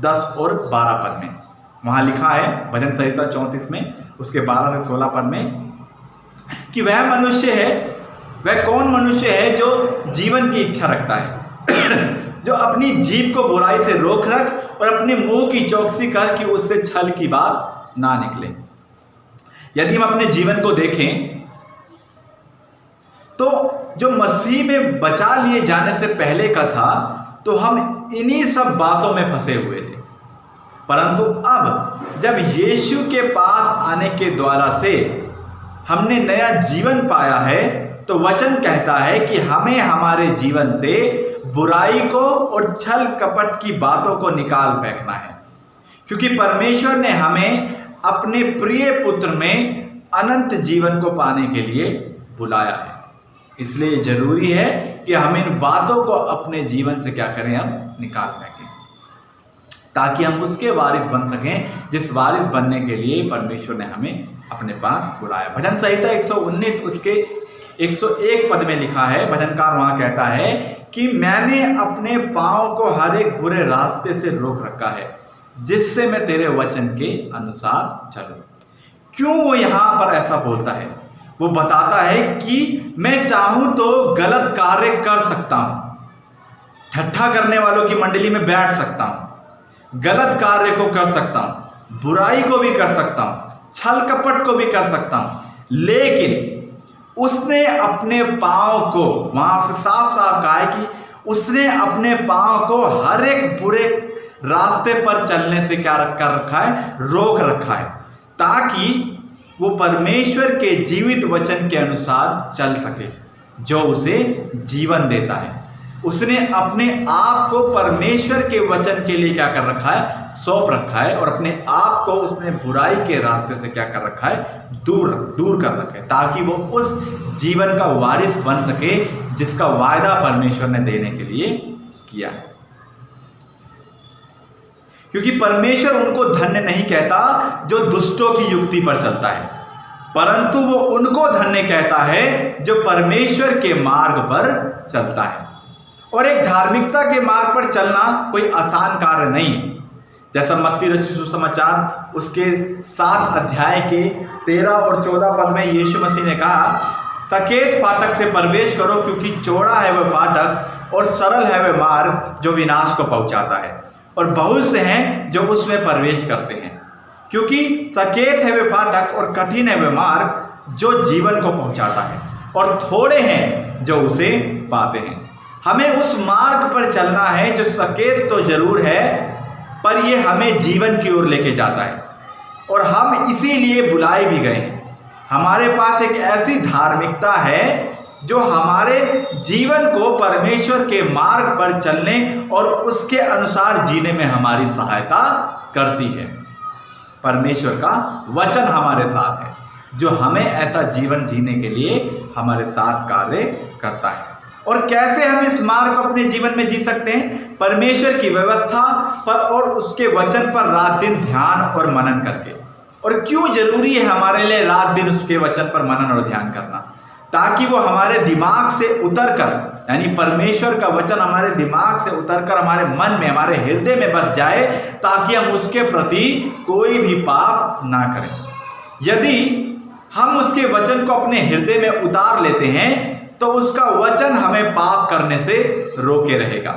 10 और 12 पद में। वहाँ लिखा है भजन संहिता 34 में उसके 12 से 16 पद में कि वह मनुष्य है, वह कौन मनुष्य है जो जीवन की इच्छा रखता है, जो अपनी जीभ को बुराई से रोक रख और अपने मुंह की चौकसी कर कि उससे छल की बात ना निकले। यदि हम अपने जीवन को देखें तो जो मसीह में बचा लिए जाने से पहले का था तो हम इन्हीं सब बातों में फंसे हुए थे, परंतु अब जब यीशु के पास आने के द्वारा से हमने नया जीवन पाया है तो वचन कहता है कि हमें हमारे जीवन से बुराई को और छल कपट की बातों को निकाल फेंकना है, क्योंकि परमेश्वर ने हमें अपने प्रिय पुत्र में अनंत जीवन को पाने के लिए बुलाया है। इसलिए जरूरी है कि हम इन बातों को अपने जीवन से क्या करें, हम निकाल फेंकें, ताकि हम उसके वारिस बन सकें जिस वारिस बनने के लिए परमेश्वर ने हमें अपने पास बुलाया। भजन संहिता 119 उसके 101 पद में लिखा है, भजनकार वहां कहता है कि मैंने अपने पांव को हर एक बुरे रास्ते से रोक रखा है जिससे मैं तेरे वचन के अनुसार चलूं। क्यों वो यहां पर ऐसा बोलता है? वो बताता है कि मैं चाहूं तो गलत कार्य कर सकता हूं, ठट्ठा करने वालों की मंडली में बैठ सकता हूं, गलत कार्य को कर सकता हूं, बुराई को भी कर सकता हूं, छल कपट को भी कर सकता हूं, लेकिन उसने अपने पांव को, वहां से साफ साफ कहा है कि उसने अपने पांव को हर एक बुरे रास्ते पर चलने से क्या कर रखा है, रोक रखा है, ताकि वो परमेश्वर के जीवित वचन के अनुसार चल सके जो उसे जीवन देता है। उसने अपने आप को परमेश्वर के वचन के लिए क्या कर रखा है, सौंप रखा है, और अपने आप को उसने बुराई के रास्ते से क्या कर रखा है, दूर कर रखा है, ताकि वो उस जीवन का वारिस बन सके जिसका वायदा परमेश्वर ने देने के लिए किया है। क्योंकि परमेश्वर उनको धन्य नहीं कहता जो दुष्टों की युक्ति पर चलता है, परंतु वो उनको धन्य कहता है जो परमेश्वर के मार्ग पर चलता है। और एक धार्मिकता के मार्ग पर चलना कोई आसान कार्य नहीं। जैसा मत्ती रचित सुसमाचार उसके 7 अध्याय के 13 और 14 पद में यीशु मसीह ने कहा, सकेत फाटक से प्रवेश करो, क्योंकि चौड़ा है वह फाटक और सरल है वह मार्ग जो विनाश को पहुंचाता है, और बहुत से हैं जो उसमें प्रवेश करते हैं। क्योंकि सकेत है वह फाटक और कठिन है वह मार्ग जो जीवन को पहुंचाता है, और थोड़े हैं जो उसे पाते हैं। हमें उस मार्ग पर चलना है जो सकेत तो जरूर है, पर यह हमें जीवन की ओर लेके जाता है, और हम इसीलिए बुलाए भी गए हैं। हमारे पास एक ऐसी धार्मिकता है जो हमारे जीवन को परमेश्वर के मार्ग पर चलने और उसके अनुसार जीने में हमारी सहायता करती है। परमेश्वर का वचन हमारे साथ है जो हमें ऐसा जीवन जीने के लिए हमारे साथ कार्य करता है। और कैसे हम इस मार्ग को अपने जीवन में जी सकते हैं? परमेश्वर की व्यवस्था पर और उसके वचन पर रात दिन ध्यान और मनन करके। और क्यों जरूरी है हमारे लिए रात दिन उसके वचन पर मनन और ध्यान करना? ताकि वो हमारे दिमाग से उतर कर, यानी परमेश्वर का वचन हमारे दिमाग से उतर कर हमारे मन में, हमारे हृदय में बस जाए, ताकि हम उसके प्रति कोई भी पाप ना करें। यदि हम उसके वचन को अपने हृदय में उतार लेते हैं तो उसका वचन हमें पाप करने से रोके रहेगा।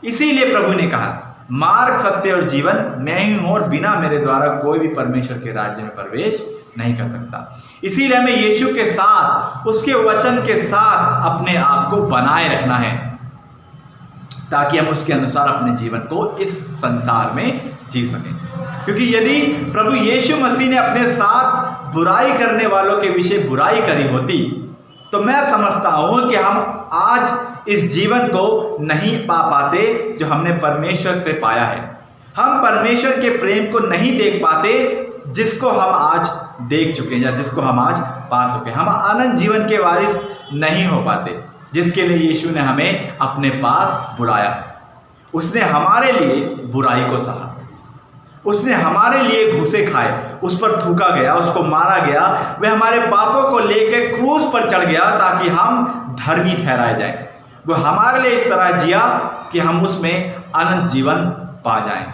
इसीलिए प्रभु ने कहा, मार्ग, सत्य और जीवन मैं ही हूं, और बिना मेरे द्वारा कोई भी परमेश्वर के राज्य में प्रवेश नहीं कर सकता। इसीलिए हमें यीशु के साथ, उसके वचन के साथ अपने आप को बनाए रखना है, ताकि हम उसके अनुसार अपने जीवन को इस संसार में जी सकें। क्योंकि यदि प्रभु यीशु मसीह ने अपने साथ बुराई करने वालों के विषय बुराई करी होती तो मैं समझता हूं कि हम आज इस जीवन को नहीं पा पाते जो हमने परमेश्वर से पाया है। हम परमेश्वर के प्रेम को नहीं देख पाते जिसको हम आज देख चुके हैं या जिसको हम आज पा चुके हैं। हम अनंत जीवन के वारिस नहीं हो पाते जिसके लिए यीशु ने हमें अपने पास बुलाया। उसने हमारे लिए बुराई को सहा, उसने हमारे लिए घूसे खाए, उस पर थूका गया, उसको मारा गया, वह हमारे पापों को लेकर क्रूस पर चढ़ गया ताकि हम धर्मी ठहराए जाएं। वो हमारे लिए इस तरह जिया कि हम उसमें अनंत जीवन पा जाएं।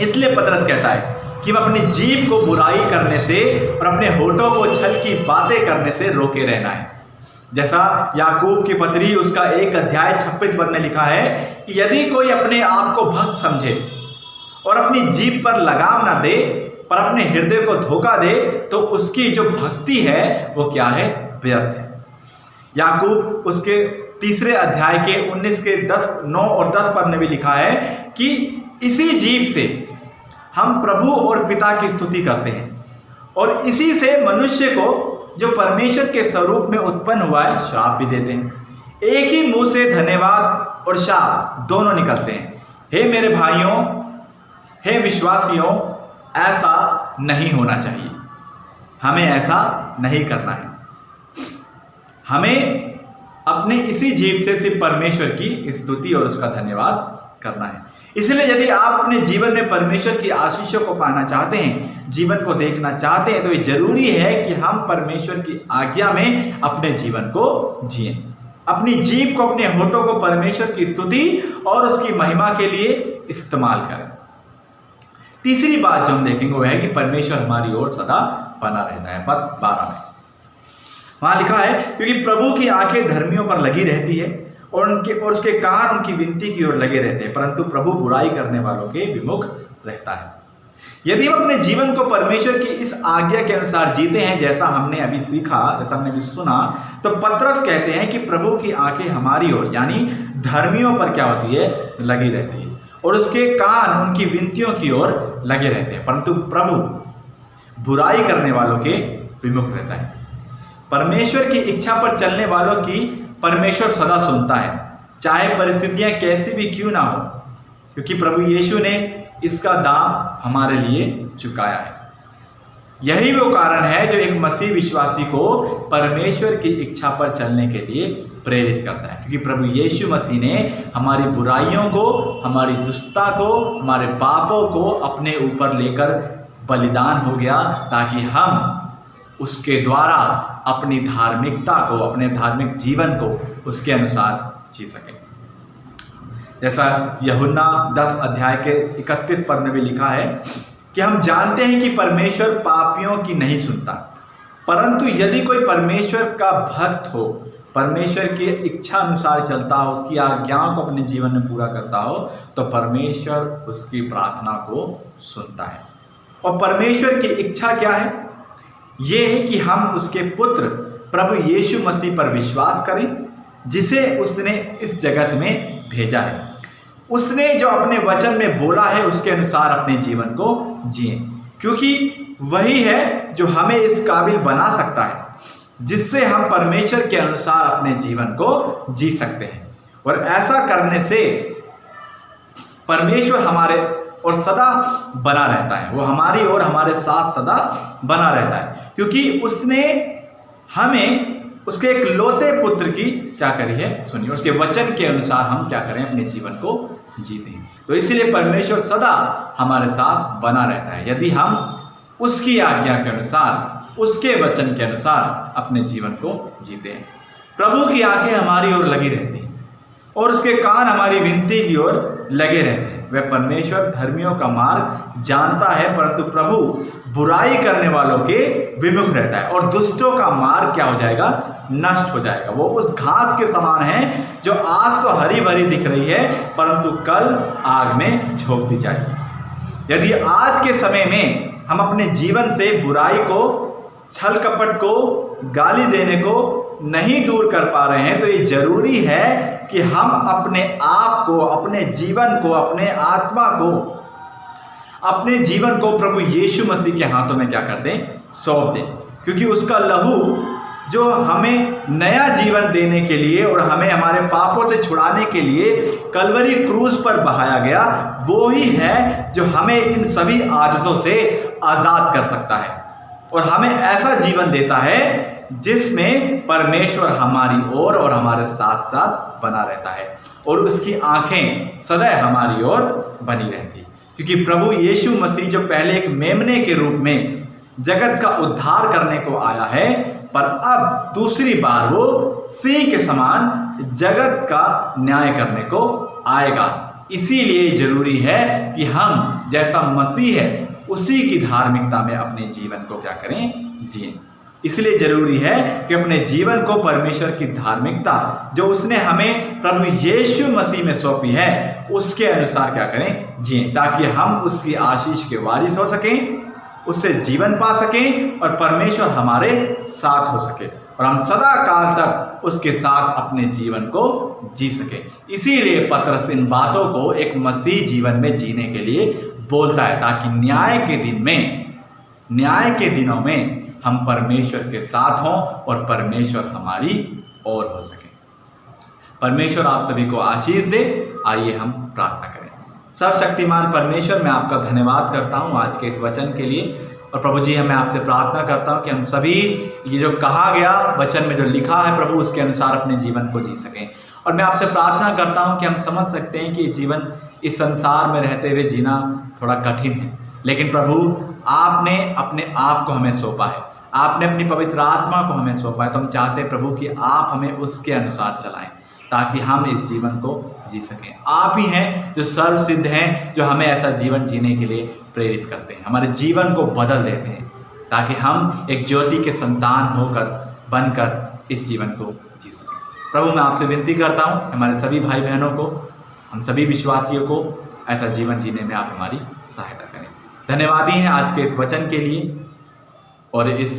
इसलिए पतरस कहता है कि हम अपनी जीभ को बुराई करने से और अपने होठों को छल की बातें करने से रोके रहना है। जैसा याकूब की पत्री उसका 1 अध्याय 26 पद में लिखा है कि यदि कोई अपने आप को भक्त समझे और अपनी जीभ पर लगाम ना दे पर अपने हृदय को धोखा दे तो उसकी जो भक्ति है वो क्या है? व्यर्थ है। याकूब उसके 3 अध्याय के 19 के 9 और 10 पद में भी लिखा है कि इसी जीभ से हम प्रभु और पिता की स्तुति करते हैं और इसी से मनुष्य को जो परमेश्वर के स्वरूप में उत्पन्न हुआ है श्राप भी देते हैं। एक ही मुंह से धन्यवाद और शाप दोनों निकलते हैं। हे मेरे भाइयों, हे विश्वासियों, ऐसा नहीं होना चाहिए। हमें ऐसा नहीं करना है। हमें अपने इसी जीभ से सिर्फ परमेश्वर की स्तुति और उसका धन्यवाद करना है। इसलिए यदि आप अपने जीवन में परमेश्वर की आशीषों को पाना चाहते हैं, जीवन को देखना चाहते हैं, तो ये जरूरी है कि हम परमेश्वर की आज्ञा में अपने जीवन को जिएं। अपनी जीभ को, अपने होठों को परमेश्वर की स्तुति और उसकी महिमा के लिए इस्तेमाल करें। तीसरी बात जो हम देखेंगे वो है कि परमेश्वर हमारी ओर सदा बना रहता है। पद 12 में वहां लिखा है क्योंकि प्रभु की आंखें धर्मियों पर लगी रहती है और उसके कान उनकी विनती की ओर लगे रहते हैं, परंतु प्रभु बुराई करने वालों के विमुख रहता है। यदि हम अपने जीवन को परमेश्वर की इस आज्ञा के अनुसार जीते हैं, जैसा हमने अभी सीखा, जैसा हमने अभी सुना, तो पतरस कहते हैं कि प्रभु की आंखें हमारी ओर यानी धर्मियों पर क्या होती है? लगी रहती है और उसके कान उनकी विनतियों की ओर लगे रहते हैं, परंतु प्रभु बुराई करने वालों के विमुख रहता है। परमेश्वर की इच्छा पर चलने वालों की परमेश्वर सदा सुनता है, चाहे परिस्थितियां कैसी भी क्यों ना हो, क्योंकि प्रभु यीशु ने इसका दाम हमारे लिए चुकाया है। यही वो कारण है जो एक मसीह विश्वासी को परमेश्वर की इच्छा पर चलने के लिए प्रेरित करता है, क्योंकि प्रभु यीशु मसीह ने हमारी बुराइयों को, हमारी दुष्टता को, हमारे पापों को अपने ऊपर लेकर बलिदान हो गया ताकि हम उसके द्वारा अपनी धार्मिकता को, अपने धार्मिक जीवन को उसके अनुसार जी सकें। जैसा यूहन्ना 10 अध्याय के 31 पद में भी लिखा है कि हम जानते हैं कि परमेश्वर पापियों की नहीं सुनता, परंतु यदि कोई परमेश्वर का भक्त हो, परमेश्वर की इच्छा अनुसार चलता हो, उसकी आज्ञाओं को अपने जीवन में पूरा करता हो, तो परमेश्वर उसकी प्रार्थना को सुनता है। और परमेश्वर की इच्छा क्या है? ये कि हम उसके पुत्र प्रभु यीशु मसीह पर विश्वास करें, जिसे उसने इस जगत में भेजा है। उसने जो अपने वचन में बोला है उसके अनुसार अपने जीवन को जिए, क्योंकि वही है जो हमें इस काबिल बना सकता है जिससे हम परमेश्वर के अनुसार अपने जीवन को जी सकते हैं। और ऐसा करने से परमेश्वर हमारे और सदा बना रहता है, वो हमारी और हमारे साथ सदा बना रहता है, क्योंकि उसने हमें उसके एक लौते पुत्र की क्या करी है? सुनिए, उसके वचन के अनुसार हम क्या करें? अपने जीवन को जीते हैं। तो इसीलिए परमेश्वर सदा हमारे साथ बना रहता है यदि हम उसकी आज्ञा के अनुसार, उसके वचन के अनुसार अपने जीवन को जीते हैं। प्रभु की आंखें हमारी ओर लगी रहती हैं और उसके कान हमारी विनती की ओर लगे रहते हैं। वह परमेश्वर धर्मियों का मार्ग जानता है, परंतु प्रभु बुराई करने वालों के विमुख रहता है। और दुष्टों का मार्ग क्या हो जाएगा? नष्ट हो जाएगा। वो उस घास के समान है जो आज तो हरी भरी दिख रही है, परंतु कल आग में झोंक दी जाएगी। यदि आज के समय में हम अपने जीवन से बुराई को, छल कपट को, गाली देने को नहीं दूर कर पा रहे हैं, तो ये जरूरी है कि हम अपने आप को, अपने जीवन को, अपने आत्मा को, अपने जीवन को प्रभु यीशु मसीह के हाथों में क्या कर दें? सौंप दें, क्योंकि उसका लहू जो हमें नया जीवन देने के लिए और हमें हमारे पापों से छुड़ाने के लिए कलवरी क्रूस पर बहाया गया, वो ही है जो हमें इन सभी आदतों से आज़ाद कर सकता है और हमें ऐसा जीवन देता है जिसमें परमेश्वर हमारी ओर और हमारे साथ साथ बना रहता है और उसकी आंखें सदैव हमारी ओर बनी रहती है। क्योंकि प्रभु यीशु मसीह जो पहले एक मेमने के रूप में जगत का उद्धार करने को आया है, पर अब दूसरी बार वो सिंह के समान जगत का न्याय करने को आएगा। इसीलिए जरूरी है कि हम जैसा मसीह है उसी की धार्मिकता में अपने जीवन को क्या करें, जिएं। इसलिए जरूरी है कि अपने जीवन को परमेश्वर की धार्मिकता जो उसने हमें प्रभु यीशु मसीह में सौंपी है उसके अनुसार क्या करें, जिएं, ताकि हम उसकी आशीष के वारिस हो सकें, उससे जीवन पा सकें और परमेश्वर हमारे साथ हो सके और हम सदा काल तक उसके साथ अपने जीवन को जी सके। इसीलिए पतरस इन बातों को एक मसीह जीवन में जीने के लिए बोलता है, ताकि न्याय के दिनों में हम परमेश्वर के साथ हों और परमेश्वर हमारी ओर हो सके। परमेश्वर आप सभी को आशीष दे। आइए हम प्रार्थना करें। सर्वशक्तिमान परमेश्वर, मैं आपका धन्यवाद करता हूँ आज के इस वचन के लिए। और प्रभु जी, मैं आपसे प्रार्थना करता हूँ कि हम सभी ये जो कहा गया वचन में जो लिखा है प्रभु, उसके अनुसार अपने जीवन को जी सकें। और मैं आपसे प्रार्थना करता हूँ कि हम समझ सकते हैं कि जीवन इस संसार में रहते हुए जीना थोड़ा कठिन है, लेकिन प्रभु आपने अपने आप को हमें सौंपा है, आपने अपनी पवित्र आत्मा को हमें सौंपा है। तो हम चाहते हैं प्रभु कि आप हमें उसके अनुसार चलाएं, ताकि हम इस जीवन को जी सकें। आप ही हैं जो सर्वसिद्ध हैं, जो हमें ऐसा जीवन जीने के लिए प्रेरित करते हैं, हमारे जीवन को बदल देते हैं, ताकि हम एक ज्योति के संतान बनकर इस जीवन को जी सकें। प्रभु, मैं आपसे विनती करता हूँ हमारे सभी भाई बहनों को, हम सभी विश्वासियों को ऐसा जीवन जीने में आप हमारी सहायता करें। धन्यवादी हैं आज के इस वचन के लिए और इस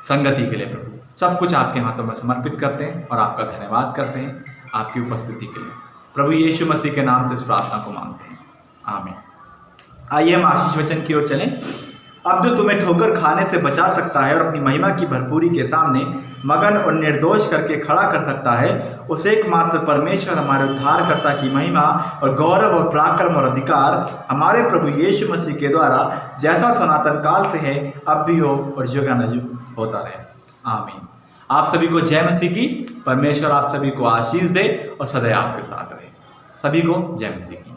संगति के लिए। प्रभु, सब कुछ आपके हाथों में समर्पित करते हैं और आपका धन्यवाद करते हैं आपकी उपस्थिति के लिए। प्रभु यीशु मसीह के नाम से इस प्रार्थना को मांगते हैं, आमीन। आइए हम आशीष वचन की ओर चलें। अब जो तुम्हें ठोकर खाने से बचा सकता है और अपनी महिमा की भरपूरी के सामने मगन और निर्दोष करके खड़ा कर सकता है, उस एकमात्र परमेश्वर हमारे उद्धारकर्ता की महिमा और गौरव और पराक्रम और अधिकार हमारे प्रभु यीशु मसीह के द्वारा जैसा सनातन काल से है, अब भी हो और युगानुयुग होता रहे, आमीन। आप सभी को जय मसीह की। परमेश्वर आप सभी को आशीष दे और सदैव आपके साथ रहे। सभी को जय मसीह की।